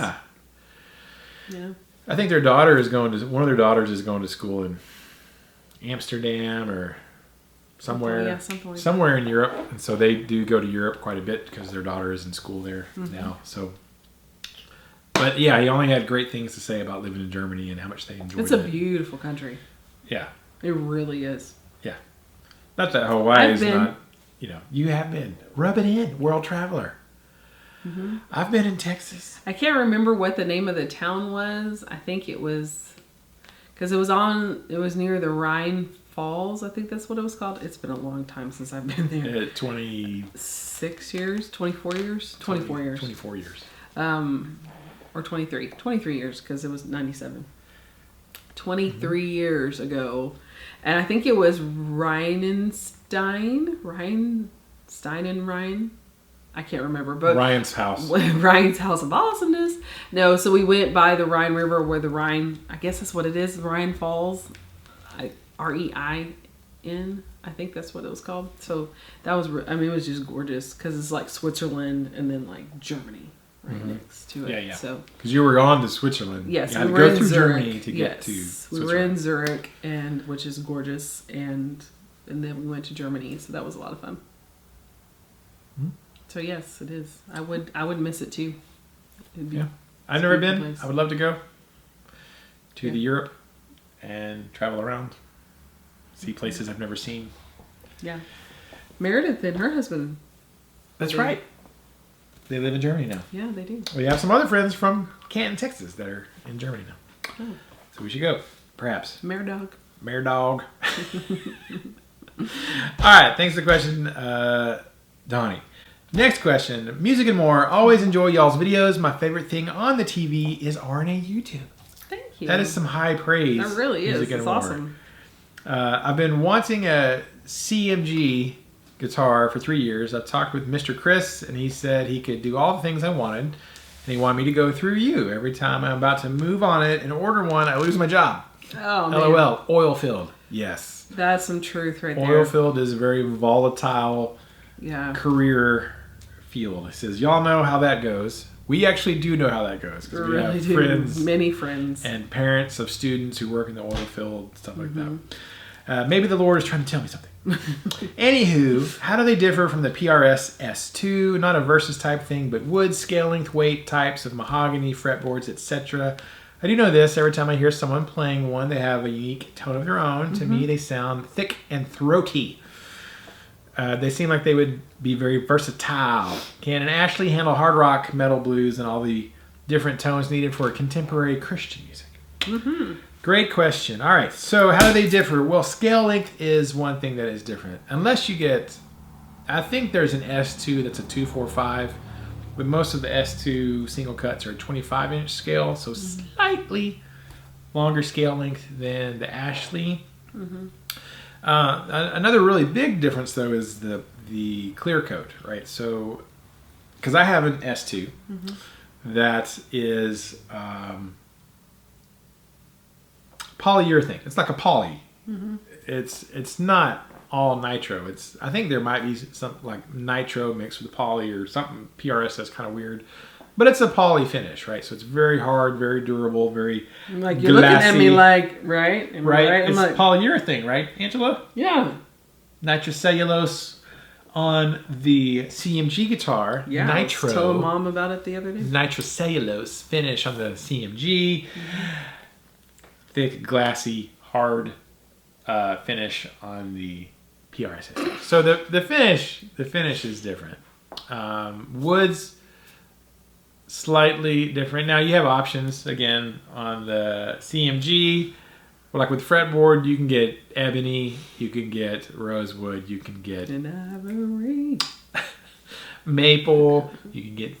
[SPEAKER 1] Yeah. I think their daughter is going to, one of their daughters is going to school in Amsterdam or somewhere,
[SPEAKER 2] something like
[SPEAKER 1] somewhere in Europe. And so they do go to Europe quite a bit because their daughter is in school there now. So, but yeah, he only had great things to say about living in Germany and how much they enjoyed it.
[SPEAKER 2] It's a beautiful country.
[SPEAKER 1] Yeah.
[SPEAKER 2] It really is.
[SPEAKER 1] Yeah. Not that Hawaii is not, you know, you have been. Rub it in, world traveler. Mm-hmm. I've been in Texas.
[SPEAKER 2] I can't remember what the name of the town was. I think it was, because it was near the Rhine Falls. I think that's what it was called. It's been a long time since I've been there.
[SPEAKER 1] 26
[SPEAKER 2] years, 24 years, 24 years.
[SPEAKER 1] 24 years.
[SPEAKER 2] Or 23 years, because it was 97. 23 years ago. And I think it was Rheinstein and Rhine. I can't remember, but
[SPEAKER 1] Ryan's house.
[SPEAKER 2] Ryan's house of awesomeness. No, so we went by the Rhine River where the Rhine, I guess that's what it is, the Rhine Falls. R-E-I-N, I think that's what it was called. So that was, I mean, it was just gorgeous because it's like Switzerland and then like Germany right next to it.
[SPEAKER 1] Yeah.
[SPEAKER 2] So
[SPEAKER 1] because you were on to Switzerland.
[SPEAKER 2] Yes,
[SPEAKER 1] you had
[SPEAKER 2] we
[SPEAKER 1] to
[SPEAKER 2] were
[SPEAKER 1] go
[SPEAKER 2] in
[SPEAKER 1] through
[SPEAKER 2] Zurich.
[SPEAKER 1] Germany to get to Switzerland.
[SPEAKER 2] We were in Zurich, and which is gorgeous, and then we went to Germany, so that was a lot of fun. So yes, it is. I would miss it too.
[SPEAKER 1] Yeah, I've never been.
[SPEAKER 2] Place.
[SPEAKER 1] I would love to go to the Europe and travel around, see places I've never seen.
[SPEAKER 2] Yeah, Meredith and her husband.
[SPEAKER 1] That's right. They live in Germany now.
[SPEAKER 2] Yeah, they do.
[SPEAKER 1] We have some other friends from Canton, Texas, that are in Germany now.
[SPEAKER 2] Oh.
[SPEAKER 1] So we should go, perhaps.
[SPEAKER 2] Mare dog.
[SPEAKER 1] Mare dog. All right. Thanks for the question, Donnie. Next question. Music and more. Always enjoy y'all's videos. My favorite thing on the TV is RNA YouTube.
[SPEAKER 2] Thank you.
[SPEAKER 1] That is some high praise.
[SPEAKER 2] That really is.
[SPEAKER 1] Music and
[SPEAKER 2] It's
[SPEAKER 1] more.
[SPEAKER 2] awesome.
[SPEAKER 1] I've been wanting a CMG guitar for 3 years. I talked with Mr. Chris, and he said he could do all the things I wanted, and he wanted me to go through you. Every time I'm about to move on it and order one, I lose my job.
[SPEAKER 2] Oh, man.
[SPEAKER 1] LOL. Oil filled. Yes.
[SPEAKER 2] That's some truth right there.
[SPEAKER 1] Oil filled is a very volatile career field. He says, y'all know how that goes. We actually do know how that goes because we
[SPEAKER 2] really
[SPEAKER 1] have
[SPEAKER 2] do.
[SPEAKER 1] friends,
[SPEAKER 2] many friends,
[SPEAKER 1] and parents of students who work in the oil field, stuff like that. Maybe the Lord is trying to tell me something. Anywho, how do they differ from the PRS S2? Not a versus type thing, but wood, scale length, weight, types of mahogany, fretboards, etc. I do know this. Every time I hear someone playing one, they have a unique tone of their own. To me, they sound thick and throaty. They seem like they would be very versatile. Can an Ashley handle hard rock, metal, blues, and all the different tones needed for contemporary Christian music? Great question. All right, so how do they differ? Well, scale length is one thing that is different. Unless you get, I think there's an S2 that's a 245, but most of the S2 single cuts are 25-inch scale, so slightly longer scale length than the Ashley. Another really big difference, though, is the clear coat, right? So, because I have an S2 that is polyurethane. It's like a poly. It's not all nitro. I think there might be something like nitro mixed with poly or something. PRS that's kind of weird. But it's a poly finish, right? So it's very hard, very durable, very
[SPEAKER 2] like you're glassy. Looking at me like, right?
[SPEAKER 1] Right? It's
[SPEAKER 2] like,
[SPEAKER 1] polyurethane, right, Angela?
[SPEAKER 2] Yeah.
[SPEAKER 1] Nitrocellulose on the CMG guitar.
[SPEAKER 2] Yeah,
[SPEAKER 1] Nitro.
[SPEAKER 2] I was telling Mom about it the other day.
[SPEAKER 1] Nitrocellulose finish on the CMG. Thick, glassy, hard finish on the PRS S2. So the finish is different. Wood's slightly different. Now you have options again on the CMG. Like with fretboard, you can get ebony, you can get rosewood, you can get maple, you can get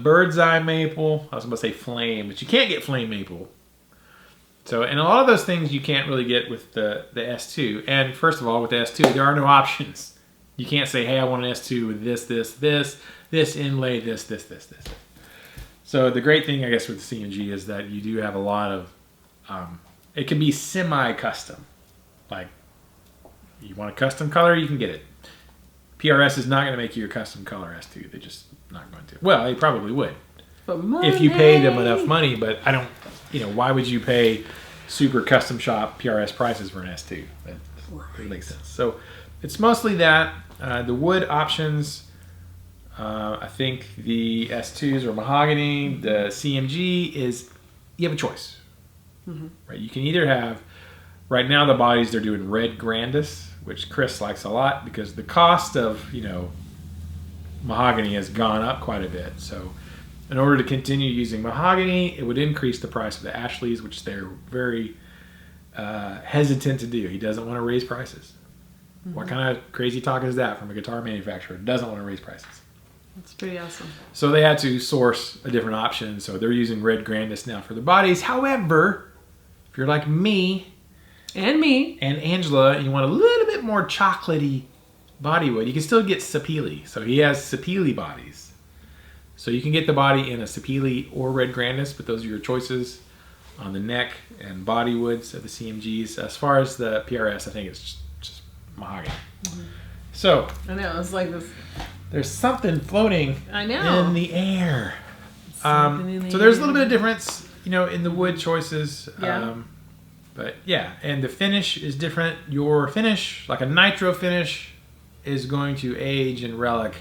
[SPEAKER 1] bird's eye maple. I was going to say flame, but you can't get flame maple. So, and a lot of those things you can't really get with the S2. And first of all, with the S2, there are no options. You can't say, hey, I want an S2 with this inlay, this. So the great thing, I guess, with the CMG is that you do have a lot of, it can be semi-custom. Like, you want a custom color, you can get it. PRS is not going to make you a custom color S2. They're just not going to. Well, they probably would.
[SPEAKER 2] For money.
[SPEAKER 1] if you pay them enough money. But I don't, why would you pay super custom shop PRS prices for an S2? That doesn't make sense. So it's mostly that. The wood options, I think the S2s are mahogany. The CMG is, you have a choice. Right? You can either have, right now the bodies they're doing red Grandis, which Chris likes a lot because the cost of, mahogany has gone up quite a bit. So in order to continue using mahogany, it would increase the price of the Ashleys, which they're very hesitant to do. He doesn't want to raise prices. What kind of crazy talk is that from a guitar manufacturer? Doesn't want to raise prices.
[SPEAKER 2] That's pretty awesome.
[SPEAKER 1] So they had to source a different option. So they're using red Grandis now for the bodies. However, if you're like me
[SPEAKER 2] and
[SPEAKER 1] Angela, and you want a little bit more chocolatey body wood, you can still get Sapele. So he has Sapele bodies. So you can get the body in a Sapele or red Grandis, but those are your choices on the neck and body woods of the CMGs. As far as the PRS, I think it's just mahogany. So
[SPEAKER 2] I know, it's like this.
[SPEAKER 1] There's something floating in the air. So there's a little bit of difference, in the wood choices.
[SPEAKER 2] Yeah.
[SPEAKER 1] But yeah, and the finish is different. Your finish, like a nitro finish, is going to age and relic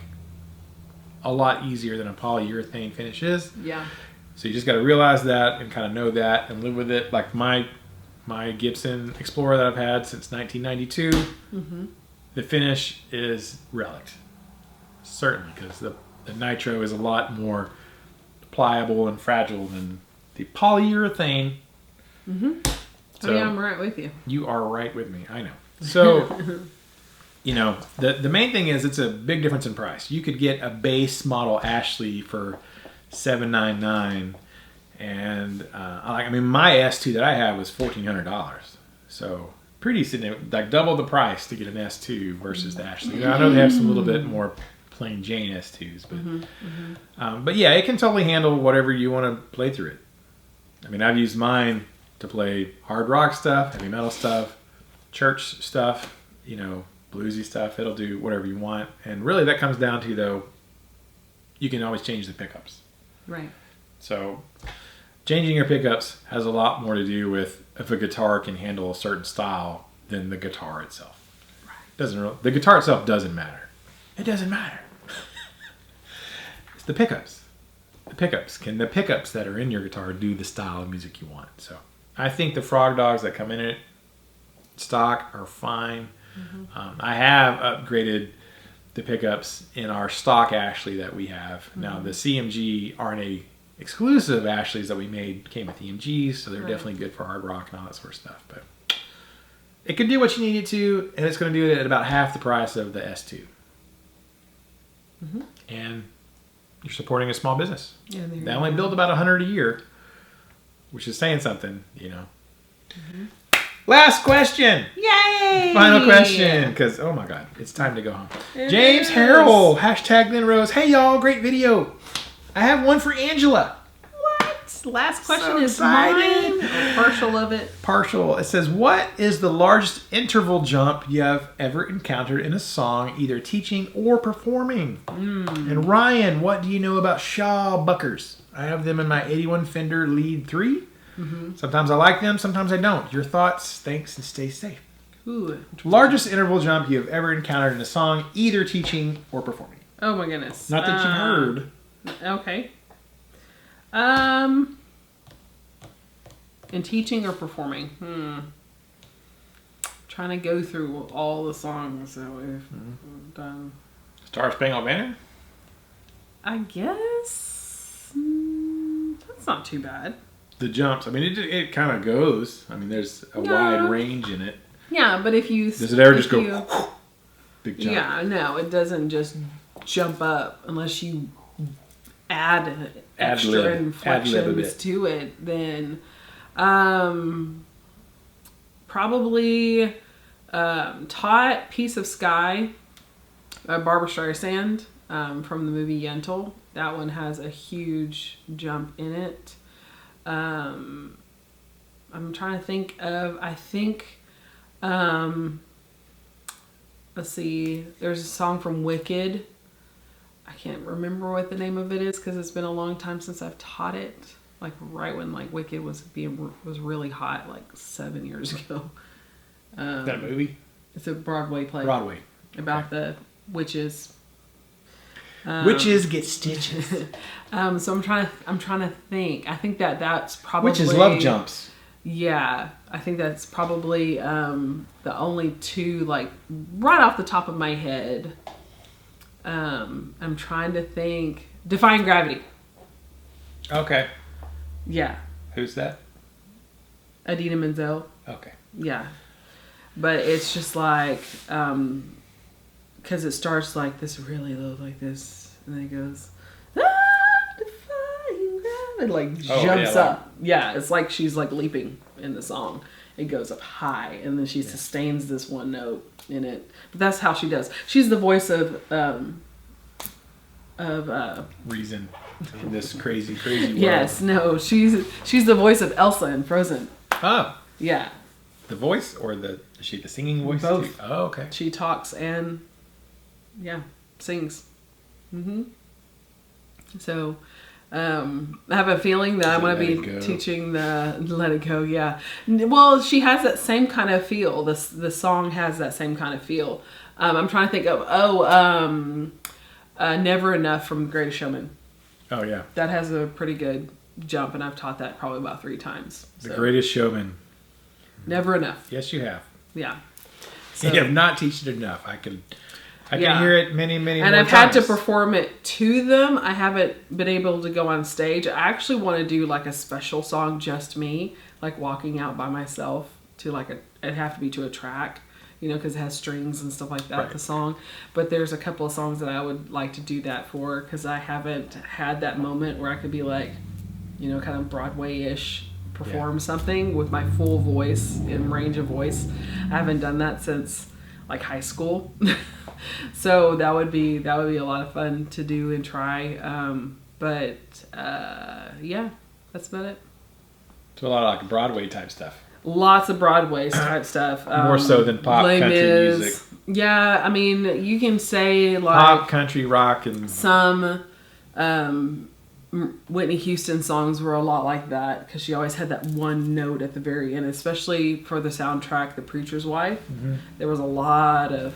[SPEAKER 1] a lot easier than a polyurethane finish is.
[SPEAKER 2] Yeah.
[SPEAKER 1] So you just got to realize that and kind of know that and live with it. Like my Gibson Explorer that I've had since 1992, the finish is relic. Certainly, because the nitro is a lot more pliable and fragile than the polyurethane.
[SPEAKER 2] So yeah, I'm right with you.
[SPEAKER 1] You are right with me. I know. So, the main thing is it's a big difference in price. You could get a base model Ashley for $799, and my S2 that I had was $1,400. So pretty significant, like double the price to get an S2 versus the Ashley. Now, I know they have some little bit more plain Jane S2s, but yeah, it can totally handle whatever you want to play through it. I mean, I've used mine to play hard rock stuff, heavy metal stuff, church stuff, bluesy stuff. It'll do whatever you want. And really that comes down to, though, you can always change the pickups.
[SPEAKER 2] Right.
[SPEAKER 1] So changing your pickups has a lot more to do with if a guitar can handle a certain style than the guitar itself. Right. The guitar itself doesn't matter. It doesn't matter. It's the pickups. Can the pickups that are in your guitar do the style of music you want? So I think the Frog Dogs that come in it stock are fine. I have upgraded the pickups in our stock Ashley that we have. Now the CMG RNA exclusive Ashleys that we made came with EMGs, so they're definitely good for hard rock and all that sort of stuff. But it can do what you need it to, and it's going to do it at about half the price of the S2. And you're supporting a small business. Yeah, they only build about 100 a year, which is saying something, Last question.
[SPEAKER 2] Yay!
[SPEAKER 1] Final question, because, oh my God, it's time to go home. James Harrell, #LynRose. Hey y'all, great video. I have one for Angela.
[SPEAKER 2] What? Last question is mine? Or partial of it?
[SPEAKER 1] Partial. It says, what is the largest interval jump you have ever encountered in a song, either teaching or performing? And Ryan, what do you know about Shawbuckers? I have them in my 81 Fender Lead 3. Sometimes I like them, sometimes I don't. Your thoughts? Thanks, and stay safe.
[SPEAKER 2] Ooh,
[SPEAKER 1] largest interval jump you have ever encountered in a song, either teaching or performing.
[SPEAKER 2] Oh my goodness.
[SPEAKER 1] Not that you've heard.
[SPEAKER 2] Okay. In teaching or performing? Trying to go through all the songs that we've done.
[SPEAKER 1] Star Spangled Banner?
[SPEAKER 2] I guess that's not too bad.
[SPEAKER 1] The jumps, I mean, it kind of goes. I mean, there's a wide range in it.
[SPEAKER 2] Yeah, but if you...
[SPEAKER 1] Does it ever just go big jump?
[SPEAKER 2] Yeah, no, it doesn't just jump up unless you add extra inflections to it. Then probably Taut Piece of Sky by Barbra Streisand from the movie Yentl. That one has a huge jump in it. I'm trying to think of, let's see, there's a song from Wicked I can't remember what the name of it is because it's been a long time since I've taught it. Like right when like Wicked was really hot, like 7 years ago.
[SPEAKER 1] Is that a movie?
[SPEAKER 2] It's a Broadway play.
[SPEAKER 1] Broadway.
[SPEAKER 2] About the witches.
[SPEAKER 1] Witches get stitches.
[SPEAKER 2] So I'm trying to think. I think that's probably
[SPEAKER 1] Witches love jumps.
[SPEAKER 2] Yeah, I think that's probably the only two, like right off the top of my head. I'm trying to think. Defying Gravity.
[SPEAKER 1] Okay.
[SPEAKER 2] Yeah.
[SPEAKER 1] Who's that?
[SPEAKER 2] Idina Menzel.
[SPEAKER 1] Okay.
[SPEAKER 2] Yeah. But it's just like, because it starts like this really low, like this, and then it goes, defying gravity, like jumps up. Yeah, it's like she's like leaping in the song. It goes up high, and then she sustains this one note in it. But that's how she does. She's the voice of
[SPEAKER 1] Reason in this crazy world.
[SPEAKER 2] Yes, no, she's the voice of Elsa in Frozen.
[SPEAKER 1] Oh.
[SPEAKER 2] Yeah.
[SPEAKER 1] The voice or is she the singing voice?
[SPEAKER 2] Both.
[SPEAKER 1] Too? Oh, okay.
[SPEAKER 2] She talks and sings. So I have a feeling that I'm going to be teaching the Let It Go. Yeah. Well, she has that same kind of feel. The song has that same kind of feel. I'm trying to think of Never Enough from Greatest Showman.
[SPEAKER 1] Oh yeah.
[SPEAKER 2] That has a pretty good jump, and I've taught that probably about 3 times.
[SPEAKER 1] The Greatest Showman.
[SPEAKER 2] Never Enough.
[SPEAKER 1] Yes, you have.
[SPEAKER 2] Yeah. So,
[SPEAKER 1] you have not taught it enough. I can hear it many
[SPEAKER 2] and
[SPEAKER 1] more
[SPEAKER 2] I've
[SPEAKER 1] times.
[SPEAKER 2] had to perform it to them. I haven't been able to go on stage. I actually want to do like a special song, just me, like walking out by myself to like it'd have to be to a track, because it has strings and stuff like that,
[SPEAKER 1] right.
[SPEAKER 2] The song. But there's a couple of songs that I would like to do that for because I haven't had that moment where I could be like, kind of Broadway-ish, perform something with my full voice and range of voice. I haven't done that since like high school. So that would be a lot of fun to do and try. But that's about it.
[SPEAKER 1] So a lot of like Broadway type stuff.
[SPEAKER 2] Lots of Broadway type stuff.
[SPEAKER 1] More so than pop country music.
[SPEAKER 2] Yeah, I mean, you can say like
[SPEAKER 1] pop, country, rock, and
[SPEAKER 2] some Whitney Houston songs were a lot like that because she always had that one note at the very end, especially for the soundtrack, The Preacher's Wife. Mm-hmm. There was a lot of,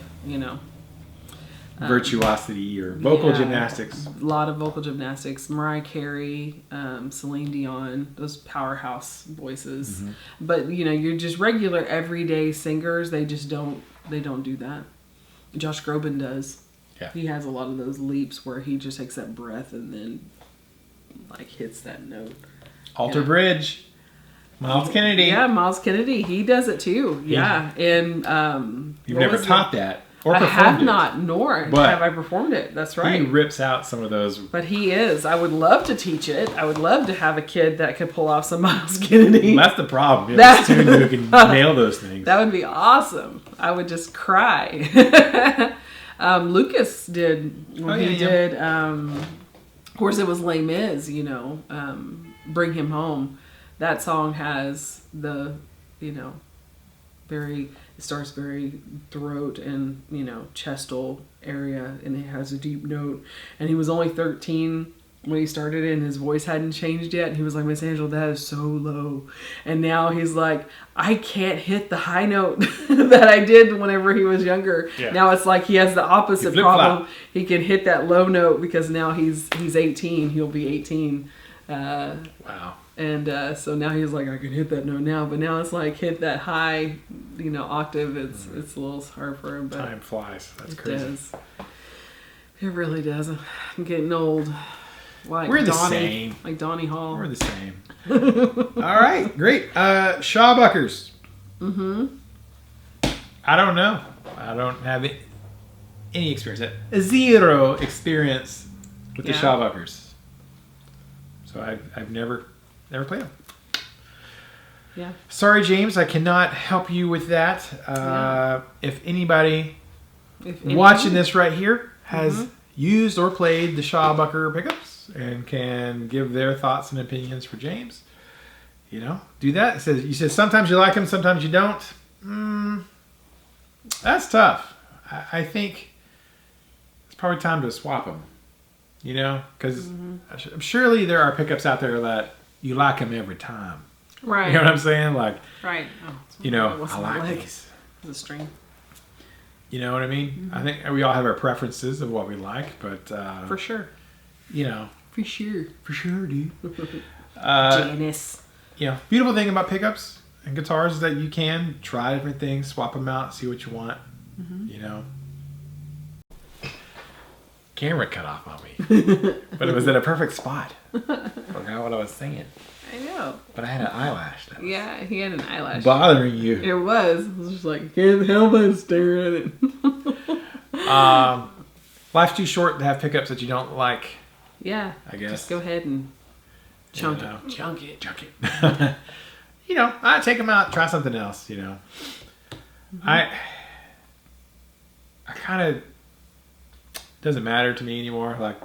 [SPEAKER 1] virtuosity or vocal gymnastics.
[SPEAKER 2] A lot of vocal gymnastics. Mariah Carey, Celine Dion, those powerhouse voices. Mm-hmm. But, you're just regular everyday singers. They just don't do that. Josh Groban does. Yeah. He has a lot of those leaps where he just takes that breath and then like hits that note.
[SPEAKER 1] Alter Bridge. Miles Kennedy.
[SPEAKER 2] Yeah, Miles Kennedy. He does it too. Yeah. And
[SPEAKER 1] you've never taught that or performed
[SPEAKER 2] I have
[SPEAKER 1] it.
[SPEAKER 2] Not, nor have I performed it. That's right.
[SPEAKER 1] He rips out some of those.
[SPEAKER 2] But he is. I would love to teach it. I would love to have a kid that could pull off some Miles Kennedy.
[SPEAKER 1] Well, that's the problem. You have a student who can nail those things.
[SPEAKER 2] That would be awesome. I would just cry. Lucas did when he did. Of course, it was Les Mis, Bring Him Home. That song has the, it starts very throat and, chestal area, and it has a deep note. And he was only 13 when he started it, and his voice hadn't changed yet. And he was like, Miss Angela, that is so low. And now he's like, I can't hit the high note that I did whenever he was younger. Yeah. Now it's like he has the opposite problem. He can hit that low note because now he's 18. He'll be 18.
[SPEAKER 1] Wow.
[SPEAKER 2] And so now he's like, I can hit that note now. But now it's like hit that high, octave. It's a little hard for him. But
[SPEAKER 1] time flies. That's crazy.
[SPEAKER 2] It does. It really does. I'm getting old. Like
[SPEAKER 1] we're the
[SPEAKER 2] Donnie,
[SPEAKER 1] same.
[SPEAKER 2] Like Donnie Hall.
[SPEAKER 1] We're the same. All right, great. Shawbuckers. Mm-hmm. I don't know. I don't have any experience. Zero experience with the Shawbuckers. So I've never played them.
[SPEAKER 2] Yeah.
[SPEAKER 1] Sorry, James. I cannot help you with that. If anybody watching this right here has used or played the Shawbucker pickups and can give their thoughts and opinions for James, do that. It says, you said sometimes you like them, sometimes you don't. That's tough. I think it's probably time to swap them. You know, because surely there are pickups out there that you like them every time.
[SPEAKER 2] Right.
[SPEAKER 1] You know what I'm saying? Like,
[SPEAKER 2] Right. Oh,
[SPEAKER 1] you know,
[SPEAKER 2] what's
[SPEAKER 1] I
[SPEAKER 2] my
[SPEAKER 1] like
[SPEAKER 2] leg?
[SPEAKER 1] these.
[SPEAKER 2] The string.
[SPEAKER 1] You know what I mean? I think we all have our preferences of what we like, but
[SPEAKER 2] For sure.
[SPEAKER 1] you know,
[SPEAKER 2] For sure.
[SPEAKER 1] for sure, dude.
[SPEAKER 2] Janice.
[SPEAKER 1] You know, beautiful thing about pickups and guitars is that you can try different things, swap them out, see what you want. You know, camera cut off on me, but it was at a perfect spot. Forgot what I was saying,
[SPEAKER 2] I know.
[SPEAKER 1] but I had an eyelash that was
[SPEAKER 2] Yeah, he had an eyelash.
[SPEAKER 1] bothering you.
[SPEAKER 2] It was. It was just like, can't help but stare at it.
[SPEAKER 1] Life's too short to have pickups that you don't like.
[SPEAKER 2] Yeah.
[SPEAKER 1] I guess.
[SPEAKER 2] Just go ahead and chunk
[SPEAKER 1] know.
[SPEAKER 2] it. Chunk it.
[SPEAKER 1] Junk it. You know, I take them out, try something else. You know, I kind of doesn't matter to me anymore. Like,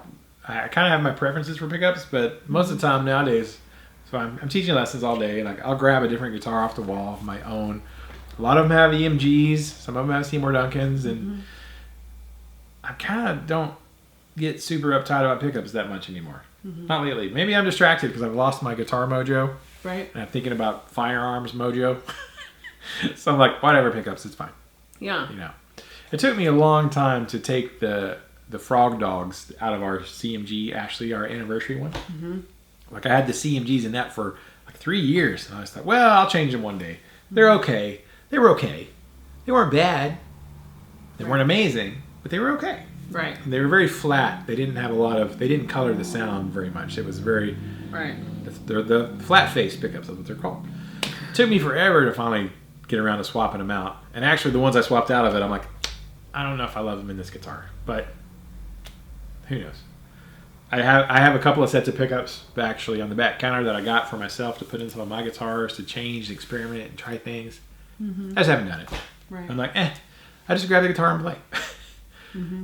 [SPEAKER 1] I kind of have my preferences for pickups, but most of the time nowadays, so I'm teaching lessons all day. Like, I'll grab a different guitar off the wall of my own. A lot of them have EMGs, some of them have Seymour Duncans, and I kind of don't get super uptight about pickups that much anymore. Not lately. Maybe I'm distracted because I've lost my guitar mojo,
[SPEAKER 2] Right.
[SPEAKER 1] and I'm thinking about firearms mojo. So I'm like, whatever, pickups, it's fine.
[SPEAKER 2] Yeah.
[SPEAKER 1] You know, it took me a long time to take the Frog Dogs out of our CMG, Ashley, our anniversary one. Like, I had the CMGs in that for like 3 years, and I just thought, well, I'll change them one day. They're okay. They were okay. They weren't bad. They weren't amazing, but they were okay.
[SPEAKER 2] Right.
[SPEAKER 1] And they were very flat. They didn't have a lot of. They didn't color the sound very much. It was very.
[SPEAKER 2] Right.
[SPEAKER 1] They're the flat face pickups. That's what they're called. It took me forever to finally get around to swapping them out. And actually, the ones I swapped out of it, I'm like, I don't know if I love them in this guitar, but who knows? I have a couple of sets of pickups actually on the back counter that I got for myself to put in some of my guitars to change, experiment, and try things. I just haven't done it.
[SPEAKER 2] Right.
[SPEAKER 1] I'm like, I just grab the guitar and play.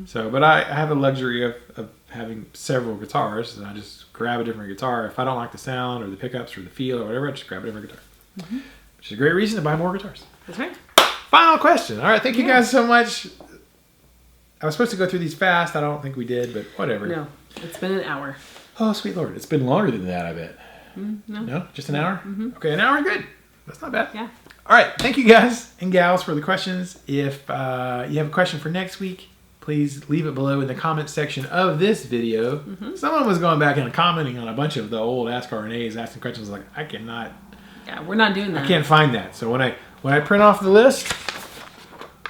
[SPEAKER 1] So, but I have the luxury of having several guitars, and I just grab a different guitar. If I don't like the sound or the pickups or the feel or whatever, I just grab a different guitar. Which is a great reason to buy more guitars.
[SPEAKER 2] That's right.
[SPEAKER 1] Final question. All right, thank you guys so much. I was supposed to go through these fast. I don't think we did, but whatever.
[SPEAKER 2] No. It's been an hour.
[SPEAKER 1] Oh, sweet Lord. It's been longer than that, I bet.
[SPEAKER 2] No.
[SPEAKER 1] No? Just an hour? Okay, an hour, good. That's not bad.
[SPEAKER 2] Yeah.
[SPEAKER 1] All right, thank you guys and gals for the questions. If you have a question for next week, please leave it below in the comment section of this video. Someone was going back and commenting on a bunch of the old Ask RNAs, asking questions like, I cannot...
[SPEAKER 2] Yeah, we're not doing that.
[SPEAKER 1] I can't find that. So when I print off the list,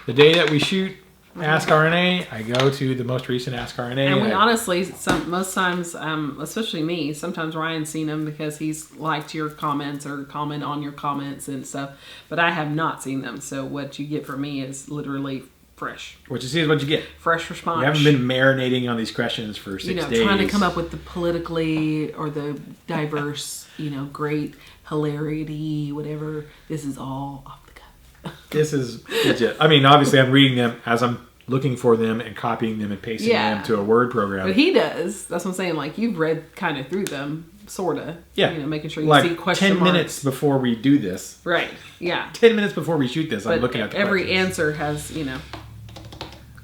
[SPEAKER 1] the day that we shoot Ask RNA, I go to the most recent Ask RNA.
[SPEAKER 2] And we honestly, most times, especially me, sometimes Ryan's seen them because he's liked your comments or comment on your comments and stuff. But I have not seen them. So what you get from me is literally fresh.
[SPEAKER 1] What you see is what you get.
[SPEAKER 2] Fresh response.
[SPEAKER 1] You haven't been marinating on these questions for 6 days.
[SPEAKER 2] Trying to come up with the politically or the diverse, great hilarity, whatever. This is all off the cuff.
[SPEAKER 1] This is legit. I mean, obviously, I'm reading them as I'm looking for them and copying them and pasting them to a Word program.
[SPEAKER 2] But he does. That's what I'm saying. Like, you've read kind of through them, sort of.
[SPEAKER 1] Yeah.
[SPEAKER 2] Making sure you
[SPEAKER 1] like
[SPEAKER 2] see question
[SPEAKER 1] 10
[SPEAKER 2] marks.
[SPEAKER 1] minutes before we do this.
[SPEAKER 2] Right. Yeah.
[SPEAKER 1] 10 minutes before we shoot this,
[SPEAKER 2] But
[SPEAKER 1] I'm looking at the
[SPEAKER 2] every
[SPEAKER 1] questions.
[SPEAKER 2] answer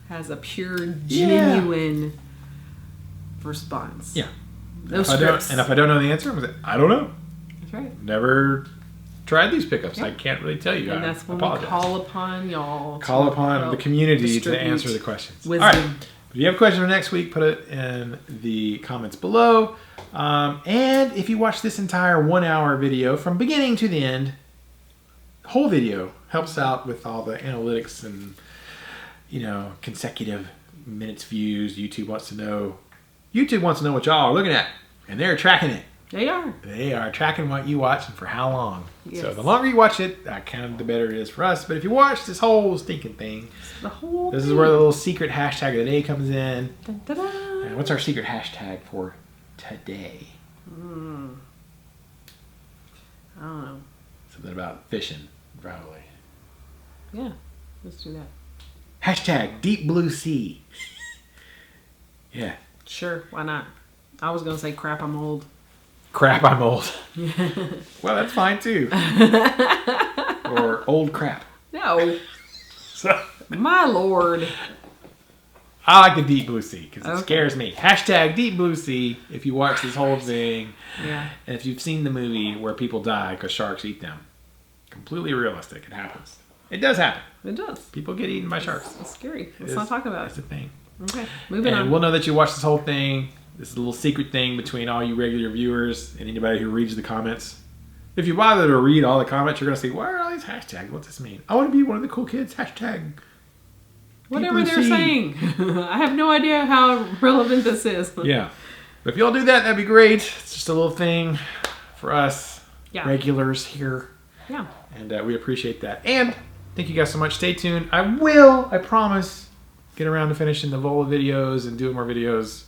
[SPEAKER 2] has a pure, genuine response.
[SPEAKER 1] Yeah.
[SPEAKER 2] No
[SPEAKER 1] If
[SPEAKER 2] scripts.
[SPEAKER 1] I don't know the answer, I'm going to say, I don't know.
[SPEAKER 2] That's right.
[SPEAKER 1] Never tried these pickups.
[SPEAKER 2] Yep.
[SPEAKER 1] I can't really tell you.
[SPEAKER 2] And
[SPEAKER 1] I
[SPEAKER 2] that's when
[SPEAKER 1] apologize.
[SPEAKER 2] we call upon y'all.
[SPEAKER 1] Call upon
[SPEAKER 2] help
[SPEAKER 1] the community to
[SPEAKER 2] distribute
[SPEAKER 1] answer the questions.
[SPEAKER 2] Wisdom.
[SPEAKER 1] All right. If you have a question for next week, put it in the comments below. And if you watch this entire 1 hour video from beginning to the end, the whole video helps out with all the analytics and, consecutive minutes views. YouTube wants to know what y'all are looking at, and they're tracking it.
[SPEAKER 2] They are.
[SPEAKER 1] They are tracking what you watch and for how long.
[SPEAKER 2] Yes.
[SPEAKER 1] So the longer you watch it, the better it is for us. But if you watch this whole stinking thing, this is where the little secret hashtag of the day comes in.
[SPEAKER 2] Dun, dun, dun.
[SPEAKER 1] And what's our secret hashtag for today?
[SPEAKER 2] I don't know.
[SPEAKER 1] Something about fishing, probably.
[SPEAKER 2] Yeah, let's do that.
[SPEAKER 1] Hashtag Deep Blue Sea. Yeah.
[SPEAKER 2] Sure, why not? I was gonna say crap, I'm old.
[SPEAKER 1] Crap, I'm old. Well, that's fine too. Or old crap.
[SPEAKER 2] No,
[SPEAKER 1] So,
[SPEAKER 2] my lord.
[SPEAKER 1] I like the deep blue sea because it
[SPEAKER 2] Okay.
[SPEAKER 1] scares me. Hashtag deep blue sea if you watch this whole thing.
[SPEAKER 2] Yeah.
[SPEAKER 1] And if you've seen the movie where people die because sharks eat them. Completely realistic. It happens. It does happen.
[SPEAKER 2] It does.
[SPEAKER 1] People get eaten by sharks.
[SPEAKER 2] It's scary. Let's
[SPEAKER 1] It
[SPEAKER 2] not
[SPEAKER 1] is-
[SPEAKER 2] talk about
[SPEAKER 1] It's
[SPEAKER 2] it.
[SPEAKER 1] a thing.
[SPEAKER 2] Okay, moving
[SPEAKER 1] And
[SPEAKER 2] on.
[SPEAKER 1] we'll know that you watched this whole thing. This is a little secret thing between all you regular viewers and anybody who reads the comments. If you bother to read all the comments, you're going to see, what are all these hashtags? What's this mean? I want to be one of the cool kids. Hashtag.
[SPEAKER 2] Whatever
[SPEAKER 1] Deep
[SPEAKER 2] they're
[SPEAKER 1] blue sea.
[SPEAKER 2] saying. I have no idea how relevant this is.
[SPEAKER 1] Yeah. But if y'all do that, that'd be great. It's just a little thing for us
[SPEAKER 2] Yeah.
[SPEAKER 1] regulars here.
[SPEAKER 2] Yeah.
[SPEAKER 1] And we appreciate that. And thank you guys so much. Stay tuned. I promise, get around to finishing the VOLA videos and doing more videos.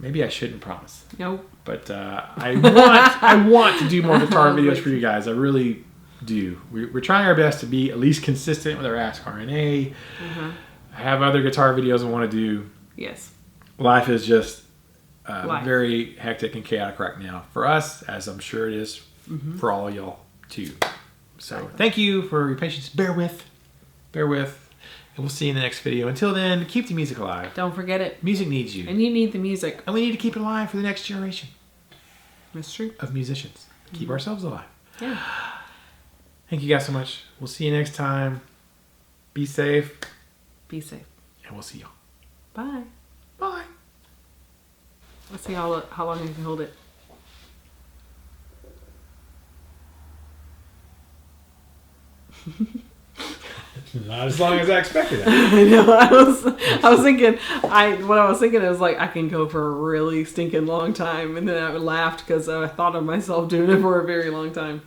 [SPEAKER 1] Maybe I shouldn't promise.
[SPEAKER 2] Nope.
[SPEAKER 1] But I want to do more guitar videos for you guys. I really do. We're trying our best to be at least consistent with our Ask RNA. I have other guitar videos I want to do.
[SPEAKER 2] Yes.
[SPEAKER 1] Life is just
[SPEAKER 2] Life.
[SPEAKER 1] very hectic and chaotic right now for us, as I'm sure it is for all of y'all too. So thank you for your patience. Bear with. And we'll see you in the next video. Until then, keep the music alive.
[SPEAKER 2] Don't forget it.
[SPEAKER 1] Music needs you.
[SPEAKER 2] And you need the music.
[SPEAKER 1] And we need to keep it alive for the next generation
[SPEAKER 2] That's true.
[SPEAKER 1] of musicians. Keep ourselves alive.
[SPEAKER 2] Yeah.
[SPEAKER 1] Thank you guys so much. We'll see you next time. Be safe.
[SPEAKER 2] Be safe.
[SPEAKER 1] And we'll see y'all.
[SPEAKER 2] Bye.
[SPEAKER 1] Bye.
[SPEAKER 2] Let's see how long you can hold it.
[SPEAKER 1] Not as long as I expected.
[SPEAKER 2] I know. I was thinking. What I was thinking is like I can go for a really stinking long time, and then I laughed because I thought of myself doing it for a very long time.